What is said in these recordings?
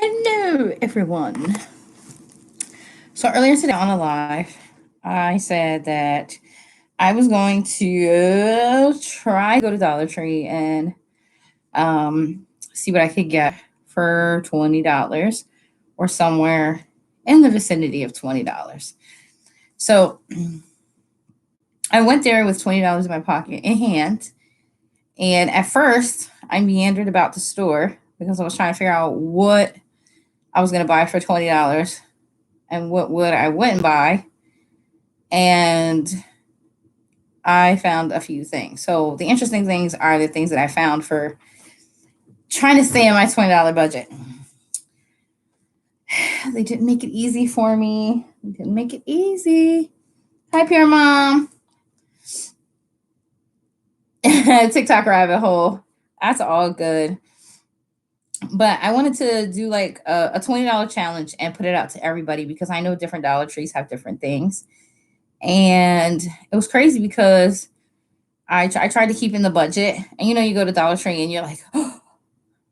Hello, everyone. So earlier today on the live, I said that I was going to try to go to Dollar Tree and see what I could get for $20 or somewhere in the vicinity of $20. So I went there with $20 in my pocket in hand. And at first, I meandered about the store because I was trying to figure out what I was going to buy for $20 and what would I wouldn't buy. And I found a few things. So the interesting things are the things that I found for trying to stay in my $20 budget. They didn't make it easy for me. They didn't make it easy. Hi, Pure Mom. TikTok rabbit hole. That's all good. But I wanted to do like a $20 challenge and put it out to everybody because I know different Dollar Trees have different things. And it was crazy because I tried to keep in the budget. And you go to Dollar Tree and you're like, oh.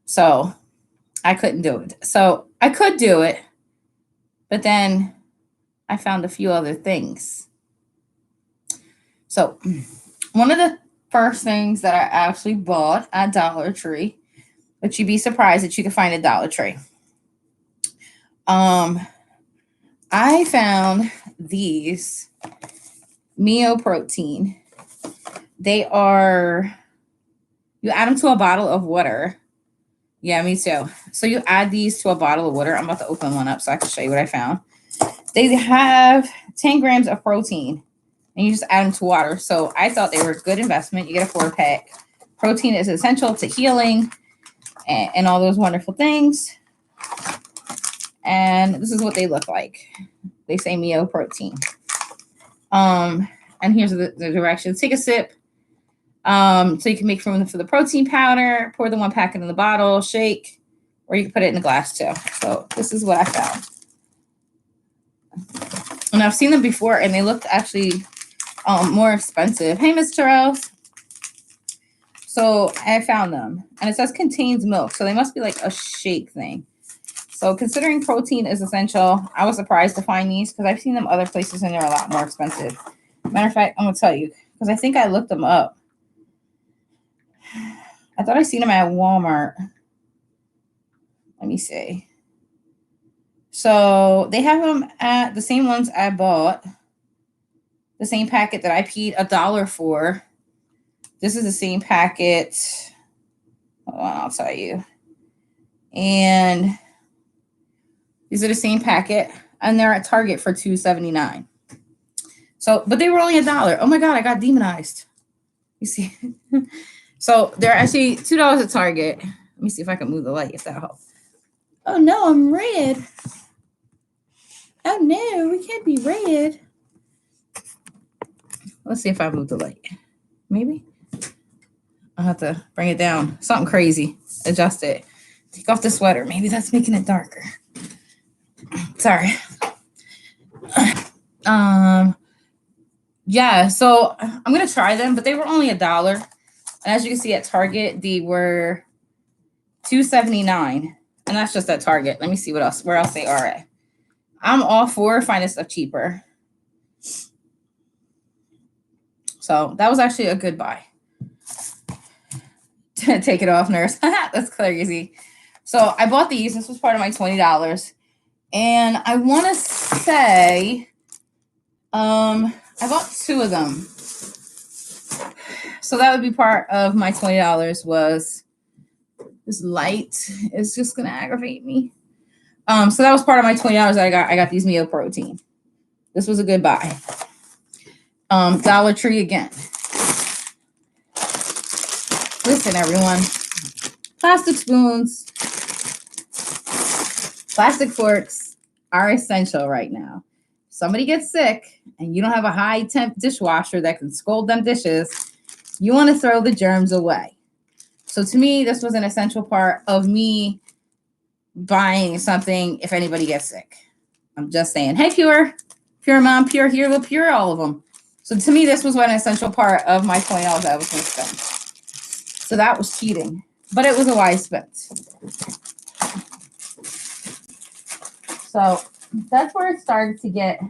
So I couldn't do it. So I could do it. But then I found a few other things. So one of the first things that I actually bought at Dollar Tree, but you'd be surprised that you could find at Dollar Tree. I found these Mio Protein. They are, you add them to a bottle of water. Yeah, me too. So you add these to a bottle of water. I'm about to open one up so I can show you what I found. They have 10 grams of protein and you just add them to water. So I thought they were a good investment. You get a 4-pack. Protein is essential to healing and all those wonderful things. And this is what they look like. They say Mio Protein. And here's the directions. Take a sip. So you can make room for the protein powder, pour the 1 packet in the bottle, shake, or you can put it in a glass too. So this is what I found. And I've seen them before and they looked actually more expensive. Hey, Miss Terrell. So I found them and it says contains milk. So they must be like a shake thing. So considering protein is essential, I was surprised to find these because I've seen them other places and they're a lot more expensive. Matter of fact, I'm going to tell you because I think I looked them up. I thought I seen them at Walmart. Let me see. So they have them at the same ones I bought. The same packet that I paid $1 for. This is the same packet. Hold on, I'll tell you. And these are the same packet. And they're at Target for $2.79. So, but they were only $1. Oh my God, I got demonized. You see? So they're actually $2 at Target. Let me see if I can move the light, if that helps. Oh no, I'm red. Oh no, we can't be red. Let's see if I move the light. Maybe. I'll have to bring it down. Something crazy. Adjust it. Take off the sweater. Maybe that's making it darker. Sorry. Yeah, so I'm gonna try them, but they were only $1. And as you can see at Target, they were $2.79. And that's just at Target. Let me see where else they are at. I'm all for finding stuff cheaper. So that was actually a good buy. Take it off, nurse. That's crazy. So I bought these. This was part of my $20. And I want to say I bought 2 of them. So that would be part of my $20 was this light is just going to aggravate me. So that was part of my $20 that I got. I got these Mio Protein. This was a good buy. Dollar Tree again. Listen, everyone. Plastic spoons, plastic forks are essential right now. If somebody gets sick and you don't have a high temp dishwasher that can scold them dishes, you want to throw the germs away. So to me, this was an essential part of me buying something if anybody gets sick. I'm just saying, hey, Pure Mom, Pure Hero, Pure, all of them. So to me, this was an essential part of my $20 that I was going to spend. So that was cheating, but it was a wise spend. So that's where it started to get.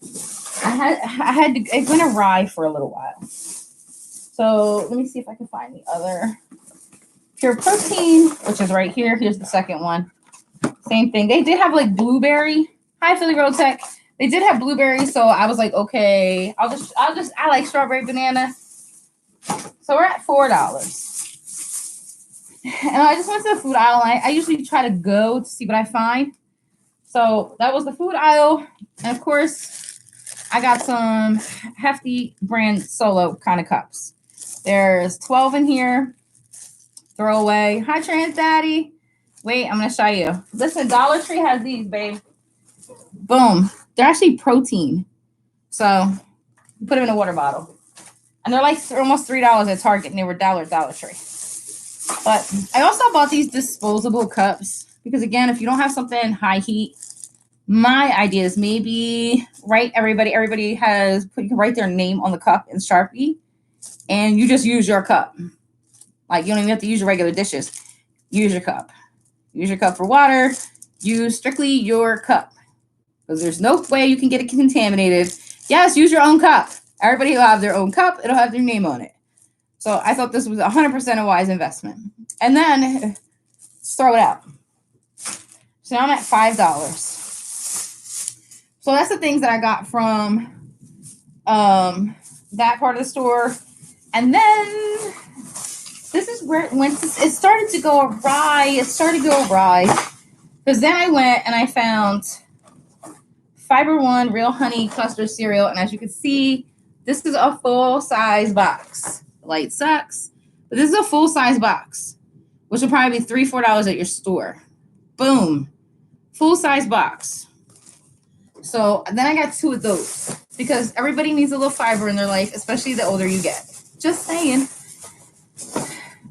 It went awry for a little while. So let me see if I can find the other Pure Protein, which is right here. Here's the second one. Same thing. They did have like blueberry. Hi, Philly Road Tech. They did have blueberry, so I was like, okay, I like strawberry banana. So we're at $4. And I just went to the food aisle. And I usually try to go to see what I find. So that was the food aisle. And of course, I got some Hefty brand Solo kind of cups. There's 12 in here. Throw away. Hi, Trans Daddy. Wait, I'm going to show you. Listen, Dollar Tree has these, babe. Boom. They're actually protein. So you put them in a water bottle. And they're like almost $3 at Target, and they were Dollar Tree. But I also bought these disposable cups because, again, if you don't have something high heat, my idea is maybe everybody has you can write their name on the cup in Sharpie, and you just use your cup. Like, you don't even have to use your regular dishes. Use your cup. Use your cup for water. Use strictly your cup because there's no way you can get it contaminated. Yes, use your own cup. Everybody will have their own cup. It'll have their name on it. So I thought this was 100% a wise investment. And then throw it out. So now I'm at $5. So that's the things that I got from that part of the store. And then this is where it started to go awry. Because then I went and I found Fiber One Real Honey Cluster Cereal. And as you can see, this is a full-size box. The light sucks. But this is a full-size box, which will probably be $3, $4 at your store. Boom. Full-size box. So then I got 2 of those because everybody needs a little fiber in their life, especially the older you get. Just saying.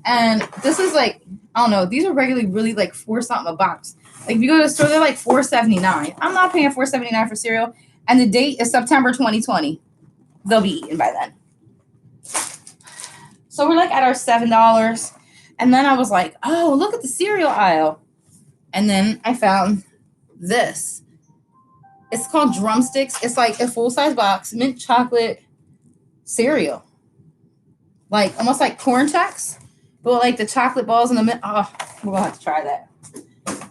And this is like, I don't know, these are regularly really like $4 something a box. Like if you go to the store, they're like $4.79. I'm not paying $4.79 for cereal. And the date is September 2020. They'll be eaten by then. So we're like at our $7. And then I was like, oh, look at the cereal aisle. And then I found this. It's called Drumsticks. It's like a full-size box, mint chocolate cereal. Like almost like Corn Chex, but like the chocolate balls in the mint. Oh, we're going to have to try that.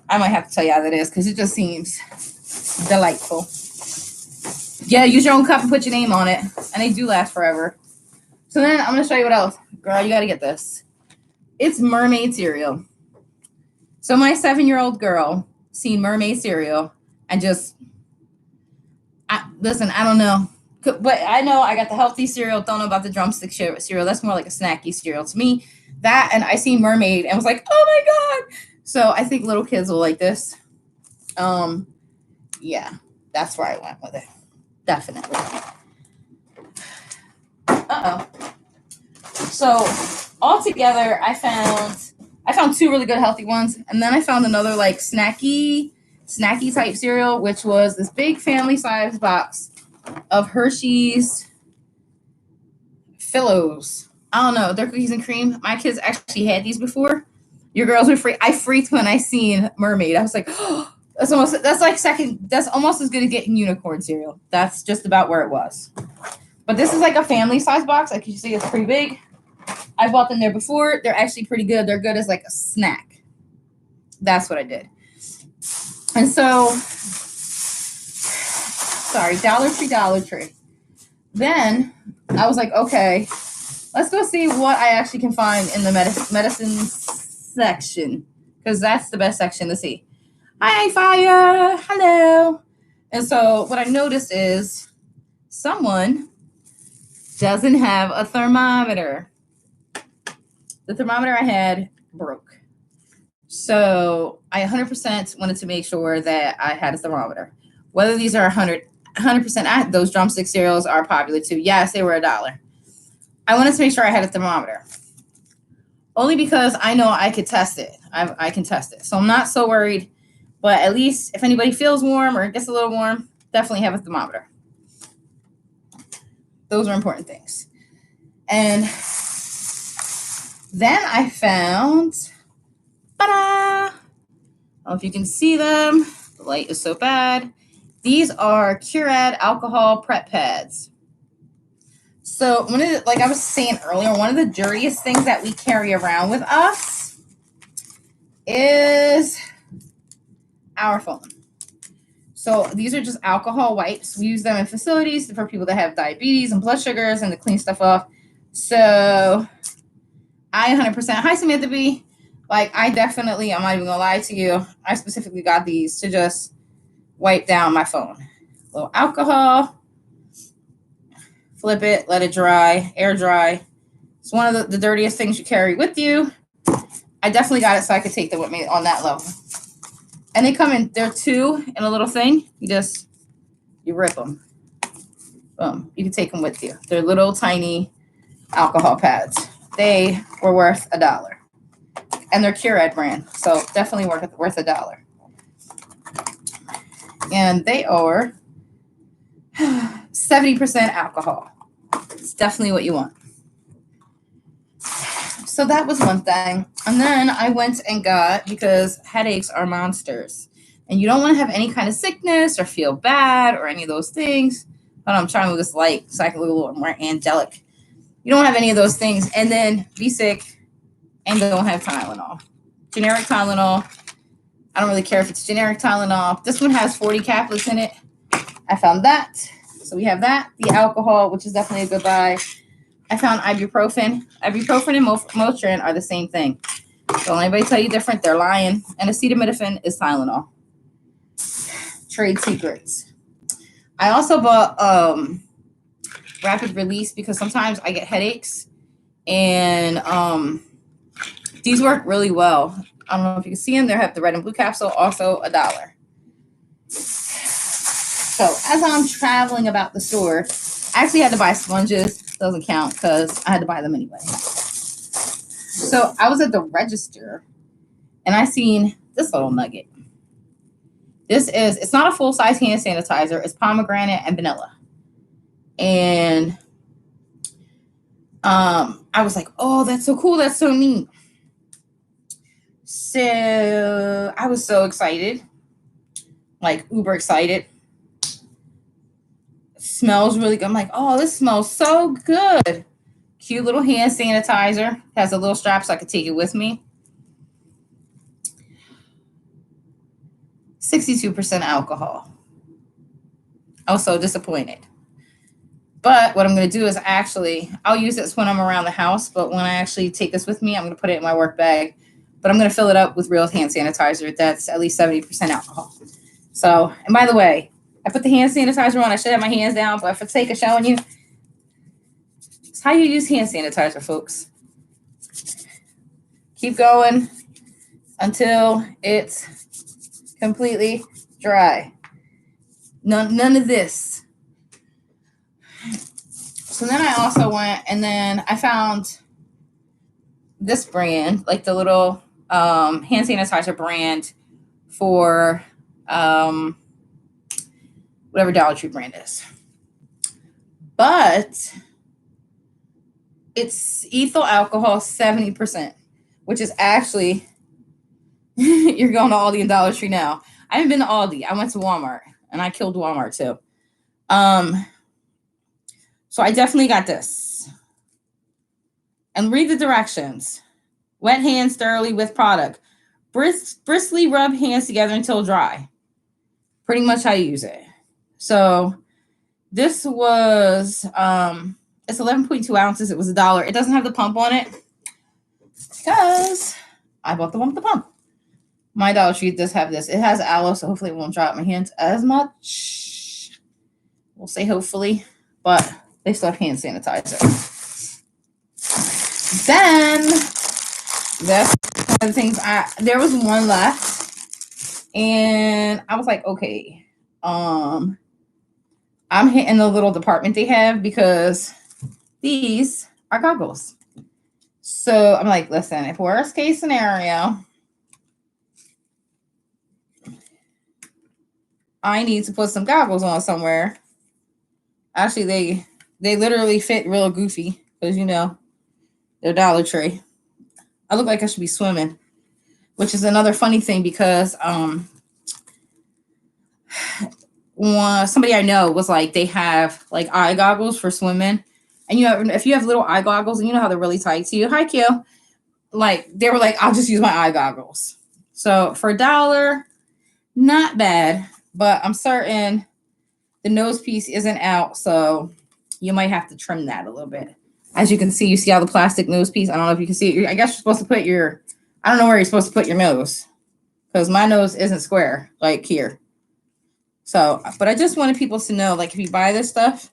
I might have to tell you how that is because it just seems delightful. Yeah, use your own cup and put your name on it. And they do last forever. So then I'm going to show you what else. Girl, you got to get this. It's mermaid cereal. So my 7-year-old girl seen mermaid cereal and just, listen, I don't know. But I know I got the healthy cereal. Don't know about the drumstick cereal. That's more like a snacky cereal to me. That and I seen mermaid and was like, oh my God. So I think little kids will like this. Yeah, that's where I went with it. Definitely. So altogether, I found 2 really good healthy ones, and then I found another like snacky type cereal, which was this big family size box of Hershey's Phillos. I don't know, they're cookies and cream. My kids actually had these before. Your girls were free. I freaked when I seen mermaid. I was like, oh, that's almost as good as getting unicorn cereal. That's just about where it was. But this is like a family size box. Like you see, it's pretty big. I bought them there before. They're actually pretty good. They're good as like a snack. That's what I did. And so, sorry, Dollar Tree. Then I was like, okay, let's go see what I actually can find in the medicine section, because that's the best section to see. Hi, Fire. Hello. And so what I noticed is someone doesn't have a thermometer. The thermometer I had broke. So I 100% wanted to make sure that I had a thermometer. Whether these are 100%, those drumstick cereals are popular too. Yes, they were $1. I wanted to make sure I had a thermometer. Only because I know I could test it. I can test it. So I'm not so worried. But at least if anybody feels warm or gets a little warm, definitely have a thermometer. Those are important things. And then I found, ta-da! I don't know if you can see them. The light is so bad. These are Curad alcohol prep pads. So one of the, like I was saying earlier, one of the dirtiest things that we carry around with us is our phone. So these are just alcohol wipes. We use them in facilities for people that have diabetes and blood sugars and to clean stuff off. So I 100%, hi Samantha B. Like I definitely, I'm not even gonna lie to you, I specifically got these to just wipe down my phone. A little alcohol, flip it, let it dry, air dry. It's one of the dirtiest things you carry with you. I definitely got it so I could take them with me on that level. And they come in, they're two in a little thing. You rip them. Boom. You can take them with you. They're little tiny alcohol pads. They were worth $1. And they're Curad brand. So definitely worth $1. And they are 70% alcohol. It's definitely what you want. So that was one thing. And then I went and got, because headaches are monsters. And you don't want to have any kind of sickness or feel bad or any of those things. But I'm trying to move this light so I can look a little more angelic. You don't have any of those things. And then be sick and don't have Tylenol. Generic Tylenol. I don't really care if it's generic Tylenol. This one has 40 caplets in it. I found that. So we have that. The alcohol, which is definitely a good buy. I found ibuprofen. Ibuprofen and Motrin are the same thing. Don't anybody tell you different. They're lying. And acetaminophen is Tylenol. Trade secrets. I also bought rapid release because sometimes I get headaches. And these work really well. I don't know if you can see them. They have the red and blue capsule, also $1. So as I'm traveling about the store, I actually had to buy sponges. Doesn't count because I had to buy them anyway. So I was at the register and I seen this little nugget. It's not a full-size hand sanitizer. It's pomegranate and vanilla. And I was like, oh, that's so cool. That's so neat. So I was so excited, like uber excited. Smells really good. I'm like, oh, this smells so good. Cute little hand sanitizer. Has a little strap so I could take it with me. 62% alcohol. I was so disappointed. But what I'm going to do is I'll use this when I'm around the house. But when I actually take this with me, I'm going to put it in my work bag. But I'm going to fill it up with real hand sanitizer that's at least 70% alcohol. So, and by the way, I put the hand sanitizer on. I should have my hands down, but for the sake of showing you, it's how you use hand sanitizer, folks. Keep going until it's completely dry. None of this. So then I also went and then I found this brand, like the little hand sanitizer brand for whatever Dollar Tree brand is. But it's ethyl alcohol 70%, which is actually, you're going to Aldi and Dollar Tree now. I haven't been to Aldi. I went to Walmart and I killed Walmart too. So I definitely got this. And read the directions. Wet hands thoroughly with product. Briskly rub hands together until dry. Pretty much how you use it. So this was, it's 11.2 ounces. It was $1. It doesn't have the pump on it because I bought the one with the pump. My Dollar Tree does have this. It has aloe, so hopefully it won't dry out my hands as much. We'll say hopefully, but they still have hand sanitizer. Then that's one of the things there was one left, and I was like, okay, I'm hitting the little department they have because these are goggles. So I'm like, listen, if worst case scenario, I need to put some goggles on somewhere. Actually, they literally fit real goofy because, you know, they're Dollar Tree. I look like I should be swimming, which is another funny thing because somebody I know was like, they have like eye goggles for swimming. And if you have little eye goggles and you know how they're really tight to you, hi Q, like they were like, I'll just use my eye goggles. So for $1, not bad, but I'm certain the nose piece isn't out, so you might have to trim that a little bit. As you can see, you see how the plastic nose piece, I don't know if you can see it. I guess you're supposed to put I don't know where you're supposed to put your nose, because my nose isn't square, like here. So, but I just wanted people to know, like, if you buy this stuff,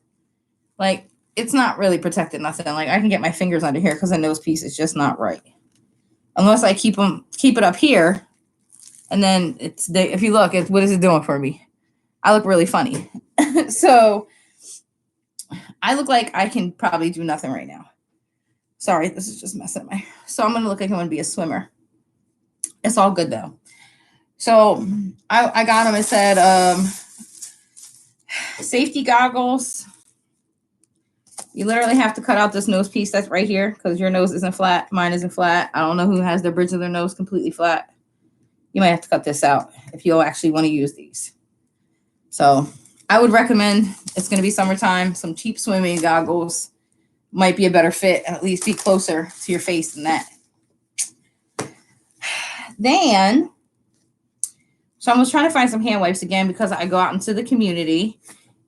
like, it's not really protected, nothing. Like, I can get my fingers under here because the nose piece is just not right. Unless I keep it up here, and then if you look, what is it doing for me? I look really funny. So I look like I can probably do nothing right now. Sorry, this is just messing up so I'm gonna look like I'm gonna be a swimmer. It's all good though. So I got them. It said safety goggles. You literally have to cut out this nose piece that's right here because your nose isn't flat. Mine isn't flat. I don't know who has the bridge of their nose completely flat. You might have to cut this out if you'll actually want to use these. So I would recommend, it's going to be summertime, some cheap swimming goggles might be a better fit and at least be closer to your face than that. Then, so I was trying to find some hand wipes again because I go out into the community.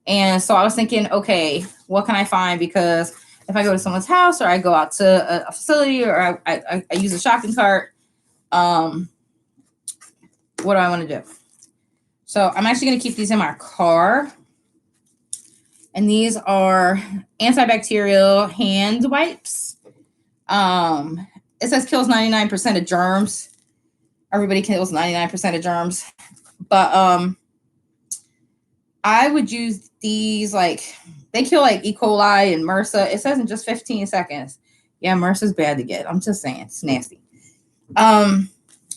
And so I was thinking, okay, what can I find? Because if I go to someone's house or I go out to a facility or I use a shopping cart, what do I want to do? So I'm actually going to keep these in my car. And these are antibacterial hand wipes. It says kills 99% of germs. Everybody kills 99% of germs. But I would use these, like, they kill like E. coli and MRSA. It says in just 15 seconds. Yeah, MRSA's bad to get. I'm just saying, it's nasty.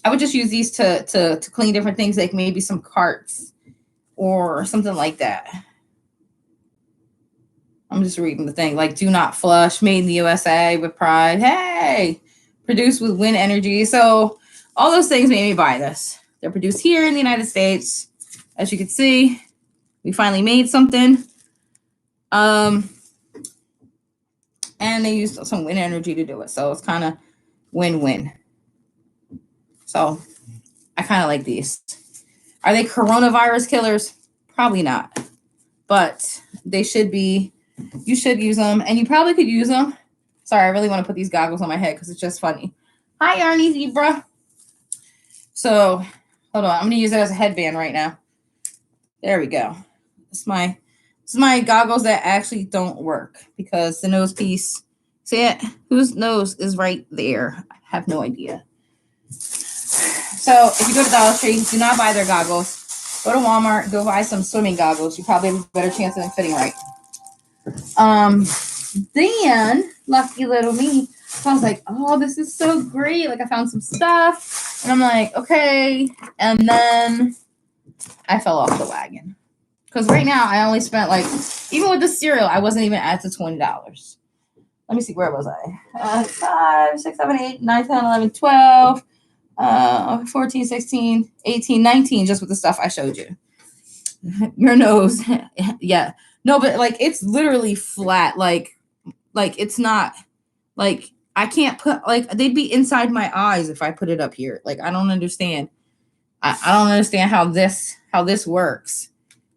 I would just use these to clean different things, like maybe some carts or something like that. I'm just reading the thing, like do not flush, made in the USA with pride. Hey, produced with wind energy. So all those things made me buy this. They're produced here in the United States. As you can see, we finally made something. And they used some wind energy to do it. So it's kind of win-win. So I kind of like these. Are they coronavirus killers? Probably not. But they should be. You should use them. And you probably could use them. Sorry, I really want to put these goggles on my head because it's just funny. Hi, Arnie Zebra. So, hold on. I'm going to use it as a headband right now. There we go. It's my goggles that actually don't work because the nose piece. See it? Whose nose is right there? I have no idea. So if you go to Dollar Tree, do not buy their goggles. Go to Walmart, go buy some swimming goggles. You probably have a better chance of them fitting right. Then, lucky little me, I was like, oh, this is so great. Like, I found some stuff. And I'm like, okay. And then I fell off the wagon. Because right now, I only spent, like, even with the cereal, I wasn't even at the $20. Let me see, where was I? 5, 6, 7, 8, 9, 10, 11, 12, 14, 16, 18, 19, just with the stuff I showed you. Your nose. Yeah. No, but, like, it's literally flat. Like it's not, like, I can't put, like, they'd be inside my eyes if I put it up here. Like, I don't understand. I don't understand how this works.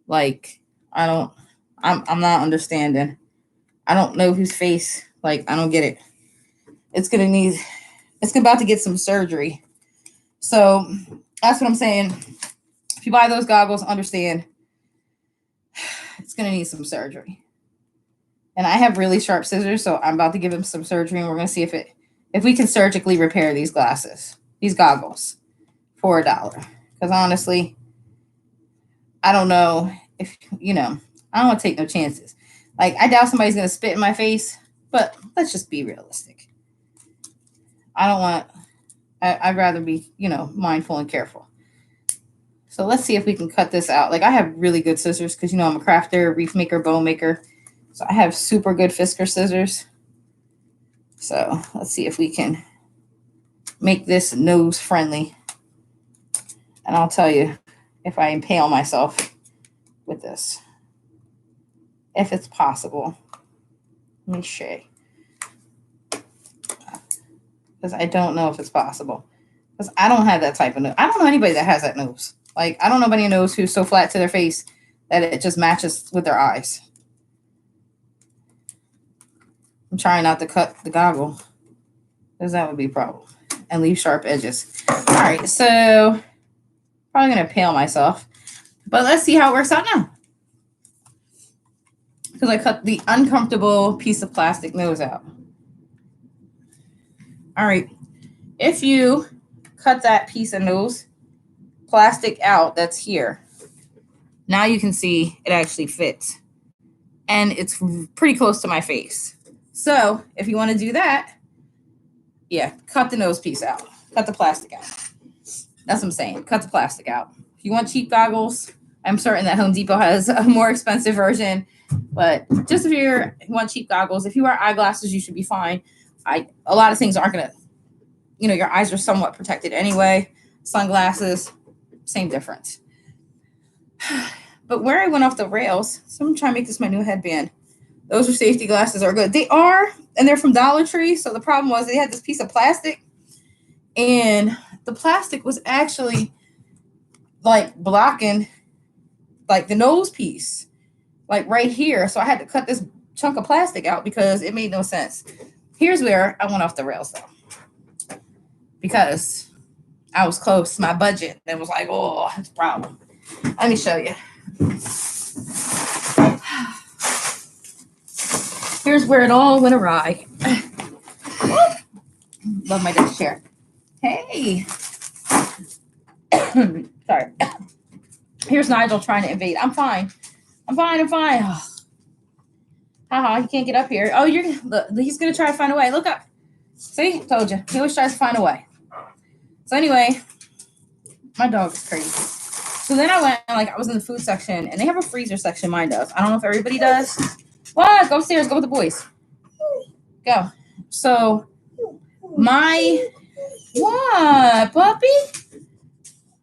Like, I'm not understanding. I don't know whose face, like, I don't get it. It's about to get some surgery. So that's what I'm saying. If you buy those goggles, understand it's going to need some surgery. And I have really sharp scissors, so I'm about to give him some surgery, and we're going to see if we can surgically repair these goggles for $1. Because honestly, I don't know if, I don't want to take no chances. Like, I doubt somebody's going to spit in my face, but let's just be realistic. I'd rather be, mindful and careful. So let's see if we can cut this out. Like, I have really good scissors because, I'm a crafter, reef maker, bone maker. So I have super good Fisker scissors. So let's see if we can make this nose friendly. And I'll tell you if I impale myself with this, if it's possible. Let me see, because I don't know if it's possible. Because I don't have that type of nose. I don't know anybody that has that nose. Like, I don't know anybody knows who's so flat to their face that it just matches with their eyes. I'm trying not to cut the goggle, because that would be a problem. And leave sharp edges. All right, so probably going to pale myself. But let's see how it works out now. Because I cut the uncomfortable piece of plastic nose out. All right, if you cut that piece of nose plastic out that's here, now you can see it actually fits. And it's pretty close to my face. So if you want to do that, yeah, cut the nose piece out. Cut the plastic out. That's what I'm saying. Cut the plastic out. If you want cheap goggles, I'm certain that Home Depot has a more expensive version. But just if you want cheap goggles, if you wear eyeglasses, you should be fine. A lot of things aren't going to, your eyes are somewhat protected anyway. Sunglasses, same difference. But where I went off the rails, so I'm trying to make this my new headband. Those are safety glasses are good. They are, and they're from Dollar Tree. So the problem was they had this piece of plastic, and the plastic was actually like blocking like the nose piece, like right here. So I had to cut this chunk of plastic out because it made no sense. Here's where I went off the rails though, because I was close to my budget and was like, oh, that's a problem. Let me show you. Here's where it all went awry. Love my desk chair. Hey. Sorry. Here's Nigel trying to invade. I'm fine. Oh. Haha, he can't get up here. Oh, he's going to try to find a way. Look up. See? Told you. He always tries to find a way. So anyway, my dog's crazy. So then I was in the food section, and they have a freezer section. Mine does. I don't know if everybody does. What? Go upstairs. Go with the boys. Go. So what, puppy?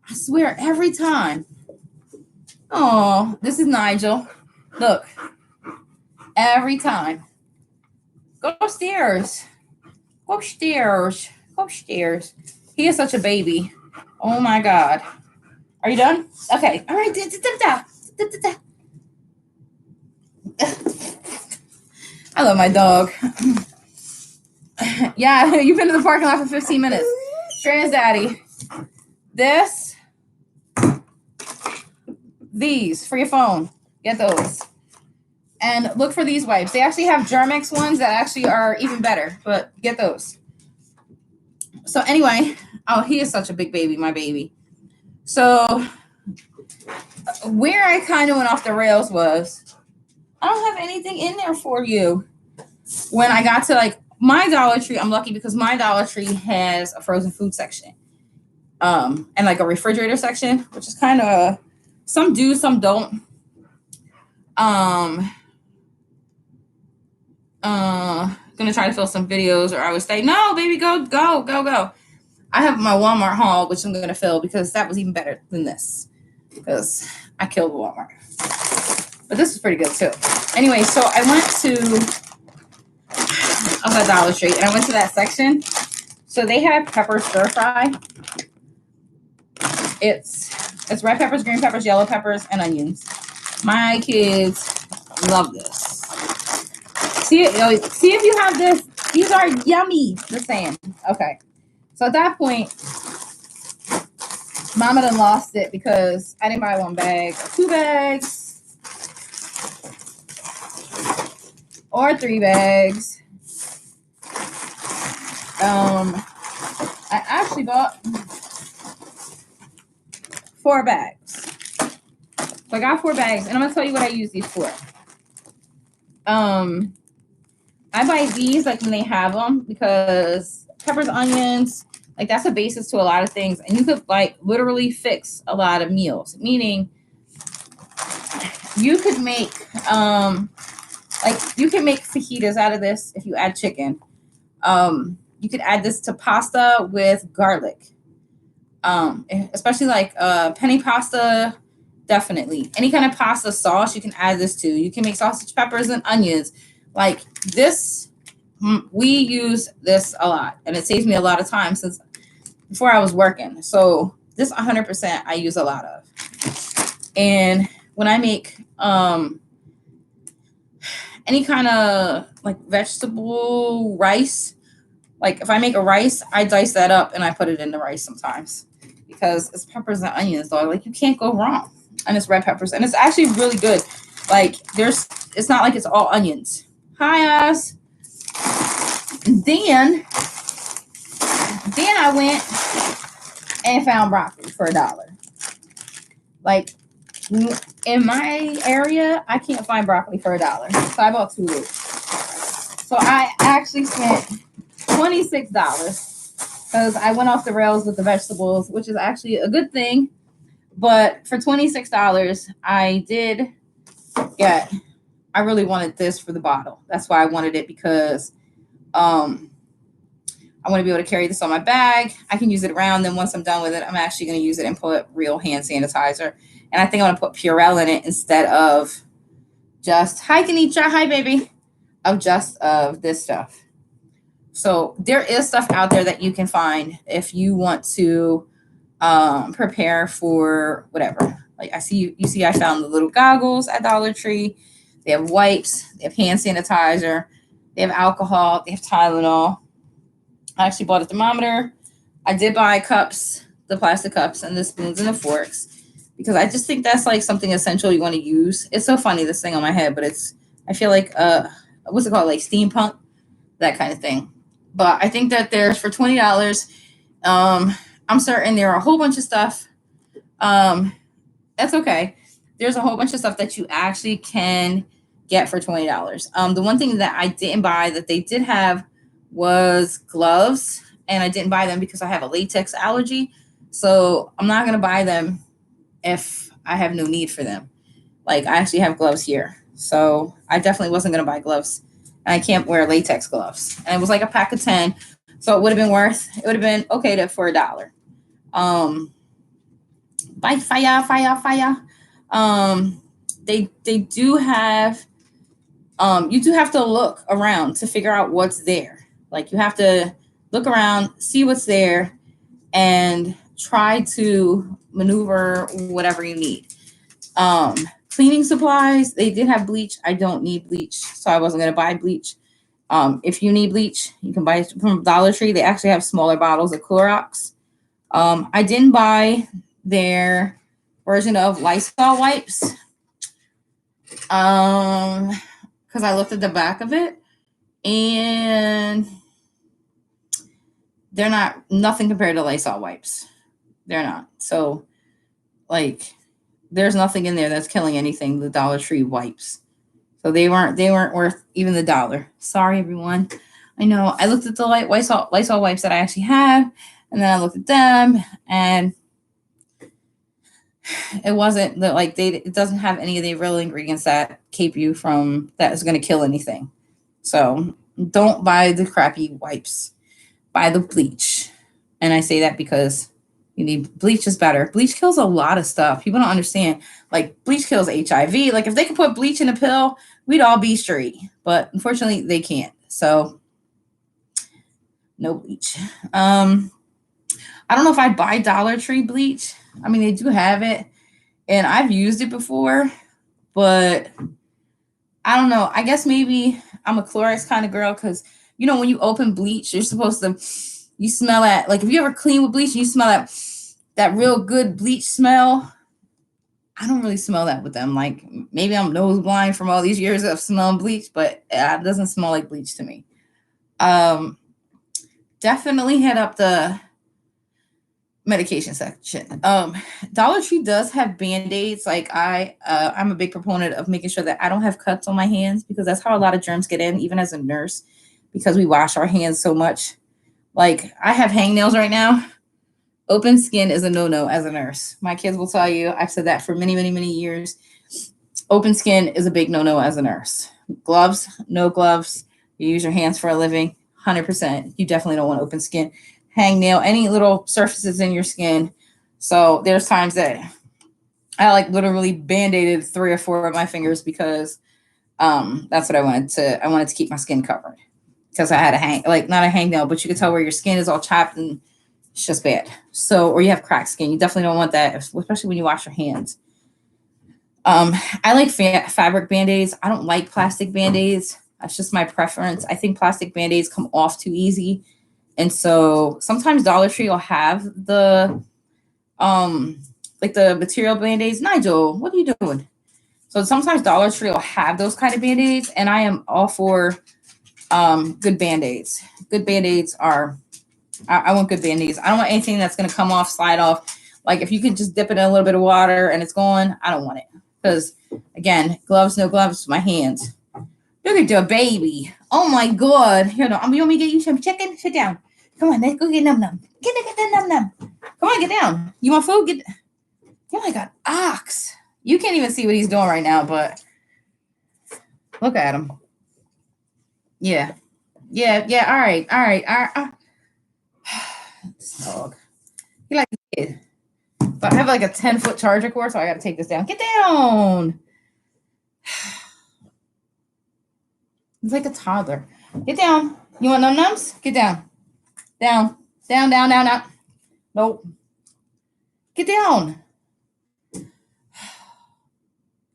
I swear, every time. Oh, this is Nigel. Look. Every time. Go upstairs. Go upstairs. Go upstairs. He is such a baby. Oh my God. Are you done? Okay. All right. I love my dog. Yeah, you've been in the parking lot for 15 minutes. Daddy. These for your phone. Get those. And look for these wipes. They actually have Germex ones that actually are even better, but get those. So anyway, oh, he is such a big baby, my baby. So where I kind of went off the rails was, I don't have anything in there for you. When I got to like my Dollar Tree, I'm lucky because my Dollar Tree has a frozen food section. And like a refrigerator section, which is kind of, some do, some don't. Gonna try to fill some videos, or I would say, no, baby, go. I have my Walmart haul, which I'm gonna fill because that was even better than this, because I killed Walmart. But this is pretty good too. Anyway, so I went to Dollar Tree and I went to that section. So they have pepper stir fry. It's red peppers, green peppers, yellow peppers, and onions. My kids love this. See if you have this. These are yummy. Just saying. Okay. So at that point, Mama done lost it because I didn't buy one bag or 2 bags or 3 bags. I actually bought 4 bags. So I got 4 bags, and I'm gonna tell you what I use these for. I buy these like when they have them because peppers, onions, like that's a basis to a lot of things, and you could like literally fix a lot of meals. Meaning, you could make you can make fajitas out of this if you add chicken. You could add this to pasta with garlic. Especially like penne pasta definitely. Any kind of pasta sauce, you can add this to. You can make sausage, peppers, and onions. Like this, we use this a lot, and it saves me a lot of time since before I was working. So this 100% I use a lot of. And when I make any kind of like vegetable rice, like if I make a rice, I dice that up and I put it in the rice sometimes because it's peppers and onions, though. Like you can't go wrong. And it's red peppers, and it's actually really good. Like it's not like it's all onions. Hi, us. Then I went and found broccoli for $1. Like in my area, I can't find broccoli for $1, so I bought 2 loops. So I actually spent $26 because I went off the rails with the vegetables, which is actually a good thing. But for $26, I did get. I really wanted this for the bottle. That's why I wanted it, because I want to be able to carry this on my bag. I can use it around. Then once I'm done with it, I'm actually going to use it and put real hand sanitizer. And I think I'm going to put Purell in it instead of just, hi, Kanisha, hi, baby, of just of this stuff. So there is stuff out there that you can find if you want to prepare for whatever. Like I see, you see, I found the little goggles at Dollar Tree. They have wipes, they have hand sanitizer, they have alcohol, they have Tylenol. I actually bought a thermometer. I did buy cups, the plastic cups and the spoons and the forks, because I just think that's like something essential you want to use. It's so funny, this thing on my head, but I feel like, what's it called? Like steampunk, that kind of thing. But I think that there's for $20, I'm certain there are a whole bunch of stuff. That's okay. There's a whole bunch of stuff that you actually can get for $20. The one thing that I didn't buy that they did have was gloves, and I didn't buy them because I have a latex allergy. So I'm not going to buy them if I have no need for them. Like I actually have gloves here. So I definitely wasn't going to buy gloves. And I can't wear latex gloves. And it was like a pack of 10. So it would have been okay for $1. By fire. They do have, you do have to look around to figure out what's there. Like you have to look around, see what's there, and try to maneuver whatever you need. Cleaning supplies, they did have bleach. I don't need bleach, so I wasn't going to buy bleach. If you need bleach, you can buy it from Dollar Tree. They actually have smaller bottles of Clorox. I didn't buy their version of Lysol wipes because I looked at the back of it, and they're nothing compared to Lysol wipes. They're not. So, like, there's nothing in there that's killing anything. The Dollar Tree wipes. So they weren't worth even the $1. Sorry, everyone. I know. I looked at the Lysol wipes that I actually have, and then I looked at them, and it wasn't it doesn't have any of the real ingredients that keep you from that is going to kill anything. So don't buy the crappy wipes. Buy the bleach. And I say that because you need bleach is better. Bleach kills a lot of stuff. People don't understand. Like bleach kills HIV. Like if they could put bleach in a pill, we'd all be straight. But unfortunately, they can't. So no bleach. I don't know if I buy Dollar Tree bleach. I mean, they do have it, and I've used it before, but I don't know. I guess maybe I'm a Clorox kind of girl because, when you open bleach, you're supposed to, you smell that. Like if you ever clean with bleach, you smell that real good bleach smell. I don't really smell that with them. Like maybe I'm nose blind from all these years of smelling bleach, but it doesn't smell like bleach to me. Definitely hit up the medication section. Dollar Tree does have Band-Aids. Like I'm a big proponent of making sure that I don't have cuts on my hands, because that's how a lot of germs get in, even as a nurse, because we wash our hands so much. Like I have hangnails right now. Open skin is a no-no as a nurse. My kids will tell you, I've said that for many, many, many years. Open skin is a big no-no as a nurse. Gloves, no gloves. You use your hands for a living, 100%. You definitely don't want open skin. Hangnail, any little surfaces in your skin. So there's times that I like literally band-aided 3 or 4 of my fingers because that's what I wanted to keep my skin covered because I had a hang, like not a hangnail, but you could tell where your skin is all chapped and it's just bad. So, or you have cracked skin. You definitely don't want that, especially when you wash your hands. Um, I like fabric band-aids. I don't like plastic band-aids. That's just my preference. I think plastic band-aids come off too easy. And so sometimes Dollar Tree will have the um like the material band-aids. Nigel, what are you doing? So sometimes Dollar Tree will have those kind of band-aids, and I am all for good band-aids. Good band-aids are I want good band-aids. I don't want anything that's gonna come off, slide off. Like if you can just dip it in a little bit of water and it's gone, I don't want it. Because again, gloves, no gloves, my hands. Look at your baby. Oh my god. Here, no, you want me to get you some chicken? Sit down. Come on, let's go get num num. Get the num num. Come on, get down. You want food? Get. Oh my god, ox. You can't even see what he's doing right now, but look at him. Yeah, yeah. All right, all right, all right. This dog. He like a kid. But I have like a 10-foot charger cord, so I got to take this down. Get down. He's like a toddler. Get down. You want num nums? Get down. Down. Down, down, down, down. Nope. Get down.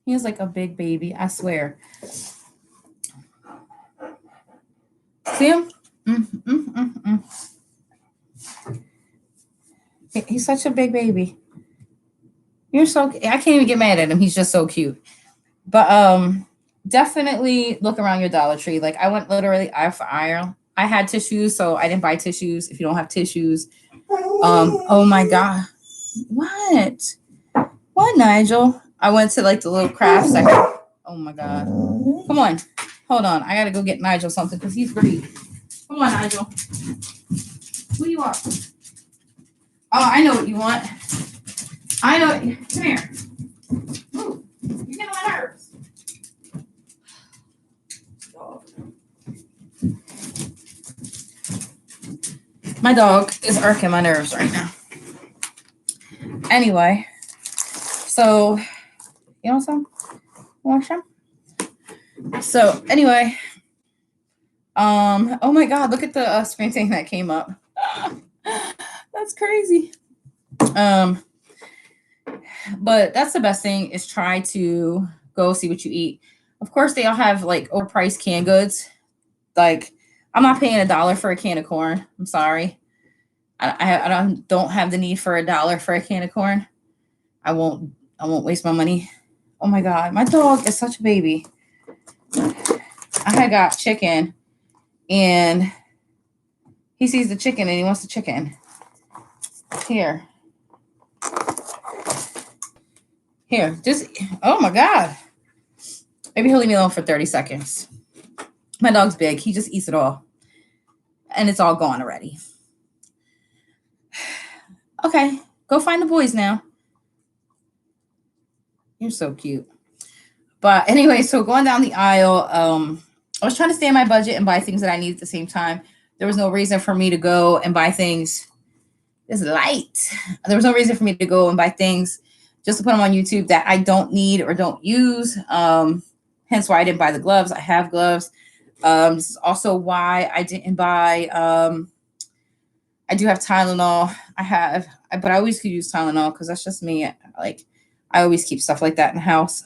He's like a big baby, I swear. See him? He's such a big baby. You're so I can't even get mad at him. He's just so cute. But definitely look around your Dollar Tree. Like I went literally eye for eye. I had tissues, so I didn't buy tissues. If you don't have tissues, oh my god. What? What, Nigel? I went to like the little craft section. Oh my god. Come on. Hold on. I gotta go get Nigel something because he's greedy. Come on, Nigel. Who you are? Oh, I know what you want. I know. Come here. Move. You're getting on my nerves. My dog is irking my nerves right now. Anyway, so you want some? Want some? So anyway, oh my god, look at the screen thing that came up. That's crazy. But that's the best thing is try to go see what you eat. Of course, they all have like overpriced canned goods. Like I'm not paying $1 for a can of corn. I'm sorry. I don't have the need for $1 for a can of corn. I won't waste my money. Oh my god, my dog is such a baby. I had got chicken and he sees the chicken and he wants the chicken. Here. Here, just oh my god. Maybe he'll leave me alone for 30 seconds. My dog's big. He just eats it all. And it's all gone already. Okay, go find the boys now. You're so cute. But anyway, so going down the aisle, I was trying to stay in my budget and buy things that I need at the same time. There was no reason for me to go and buy things. It's light. There was no reason for me to go and buy things just to put them on YouTube that I don't need or don't use. Hence why I didn't buy the gloves. I have gloves. This is also why I didn't buy. I do have Tylenol. But I always could use Tylenol because that's just me. Like, I always keep stuff like that in the house.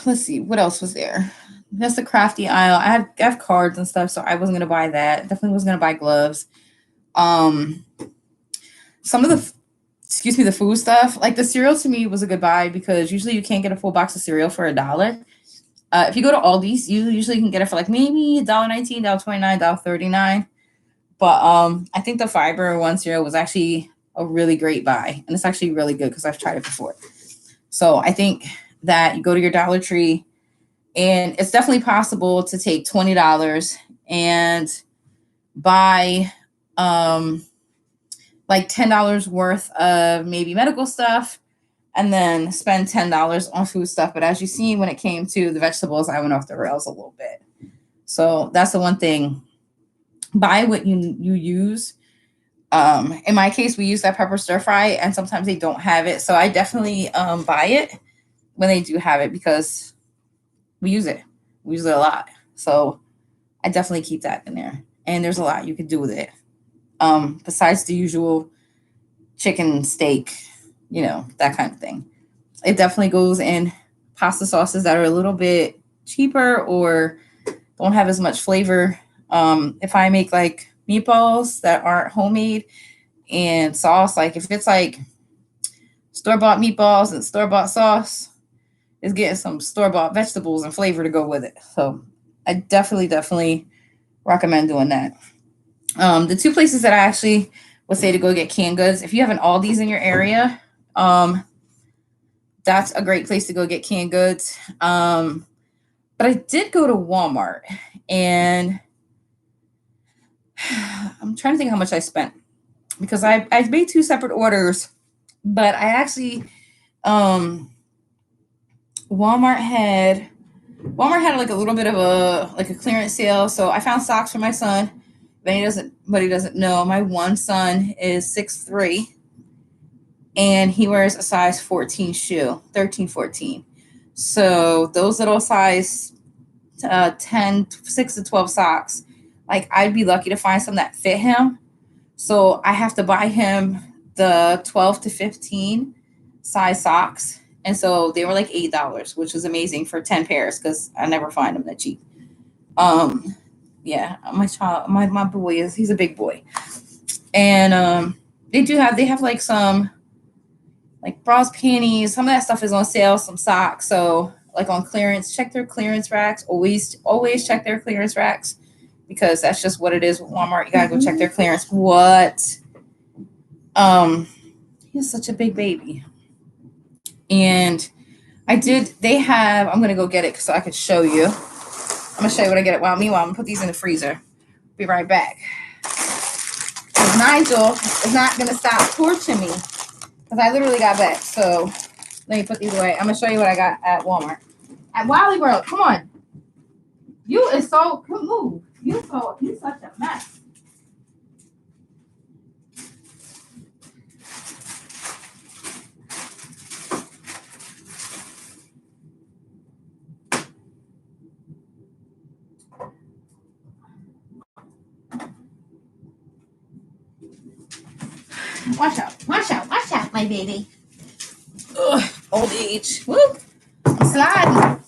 Let's see, what else was there? That's the crafty aisle. I have cards and stuff, so I wasn't gonna buy that. Definitely wasn't gonna buy gloves. Some of the food stuff, like the cereal to me was a good buy because usually you can't get a full box of cereal for $1. If you go to Aldi's, you usually can get it for like maybe $1.19, $1.29, $1.39. But I think the Fiber One cereal was actually a really great buy, and it's actually really good because I've tried it before. So I think that you go to your Dollar Tree, and it's definitely possible to take $20 and buy like $10 worth of maybe medical stuff and then spend $10 on food stuff. But as you see, when it came to the vegetables, I went off the rails a little bit. So that's the one thing. Buy what you use. In my case, we use that pepper stir fry, and sometimes they don't have it. So I definitely buy it when they do have it because we use it. We use it a lot. So I definitely keep that in there. And there's a lot you could do with it. Besides the usual chicken, steak, that kind of thing. It definitely goes in pasta sauces that are a little bit cheaper or don't have as much flavor. If I make like meatballs that aren't homemade and sauce, like if it's like store-bought meatballs and store-bought sauce, it's getting some store-bought vegetables and flavor to go with it. So I definitely recommend doing that. The two places that I actually would say to go get canned goods, if you have an Aldi's in your area, that's a great place to go get canned goods. But I did go to Walmart, and I'm trying to think how much I spent because I made two separate orders, but I actually Walmart had like a little bit of a clearance sale, so I found socks for my son. But he doesn't know, my one son is 6'3", and he wears a size 14 shoe, 13, 14. So those little size 10, 6 to 12 socks, like I'd be lucky to find some that fit him. So I have to buy him the 12 to 15 size socks. And so they were like $8, which was amazing for 10 pairs because I never find them that cheap. Yeah, my boy he's a big boy. And they have like some like bras, panties, some of that stuff is on sale, some socks. So like on clearance, check their clearance racks. Always check their clearance racks because that's just what it is with Walmart. You gotta go check their clearance. What? He's such a big baby. And I'm gonna go get it so I could show you. I'm gonna show you what I get. Meanwhile, I'm gonna put these in the freezer. Be right back. Because Nigel is not gonna stop torturing me because I literally got back. So let me put these away. I'm gonna show you what I got at Walmart. At Wally World, come on. You is so move. You such a mess. Watch out, my baby. Ugh, old age. Woo. I'm sliding.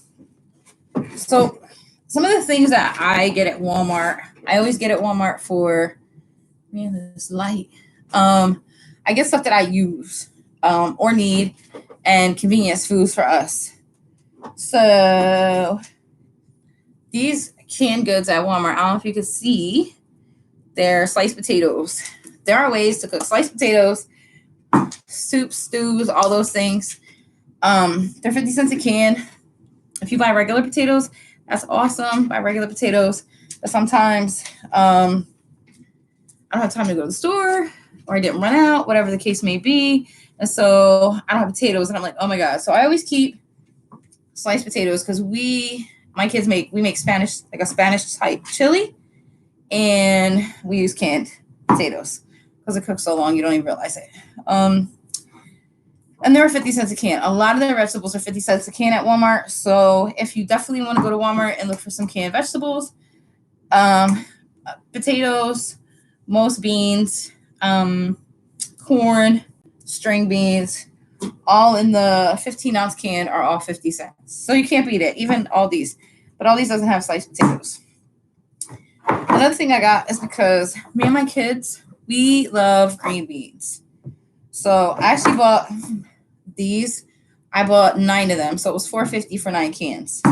So some of the things that I get at Walmart, I always get at Walmart for, man, this light. I get stuff that I use or need and convenience foods for us. So these canned goods at Walmart, I don't know if you can see, they're sliced potatoes. There are ways to cook sliced potatoes, soups, stews, all those things. They're 50 cents a can. If you buy regular potatoes, that's awesome. Buy regular potatoes. But sometimes I don't have time to go to the store or I didn't run out, whatever the case may be. And so I don't have potatoes. And I'm like, oh my God. So I always keep sliced potatoes because my kids make Spanish, like a Spanish type chili. And we use canned potatoes because it cooks so long you don't even realize it. And they're 50 cents a can. A lot of their vegetables are 50 cents a can at Walmart. So if you definitely want to go to Walmart and look for some canned vegetables, potatoes, most beans, corn, string beans, all in the 15-ounce can are all 50 cents. So you can't beat it, even Aldi's. But Aldi's doesn't have sliced potatoes. Another thing I got is because me and my kids, we love green beans. So I actually bought these. I bought 9 of them. So it was $4.50 for 9 cans.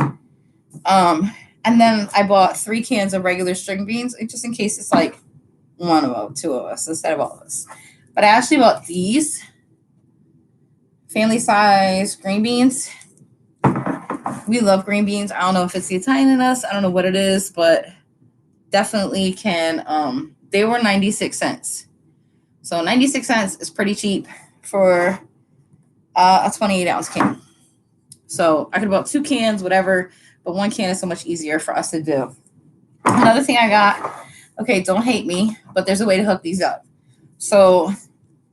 And then I bought 3 cans of regular string beans, just in case it's like one of us, 2 of us instead of all of us. But I actually bought these family size green beans. We love green beans. I don't know if it's the Italian in us. I don't know what it is, but definitely can. They were 96 cents. So 96 cents is pretty cheap for a 28-ounce can. So I could have bought 2 cans, whatever, but 1 can is so much easier for us to do. Another thing I got, okay, don't hate me, but there's a way to hook these up. So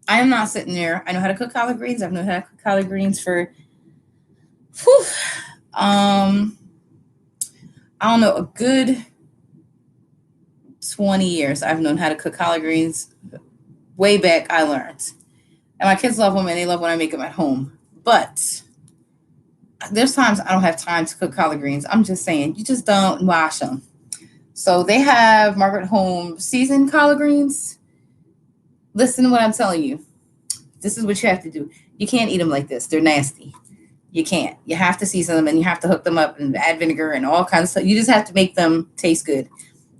I am not sitting there. I know how to cook collard greens. I've known how to cook collard greens for, whew, I don't know, a good 20 years. I've known how to cook collard greens. Way back, I learned. And my kids love them and they love when I make them at home. But there's times I don't have time to cook collard greens. I'm just saying, you just don't wash them. So they have Margaret Home seasoned collard greens. Listen to what I'm telling you. This is what you have to do. You can't eat them like this. They're nasty. You can't. You have to season them and you have to hook them up and add vinegar and all kinds of stuff. You just have to make them taste good.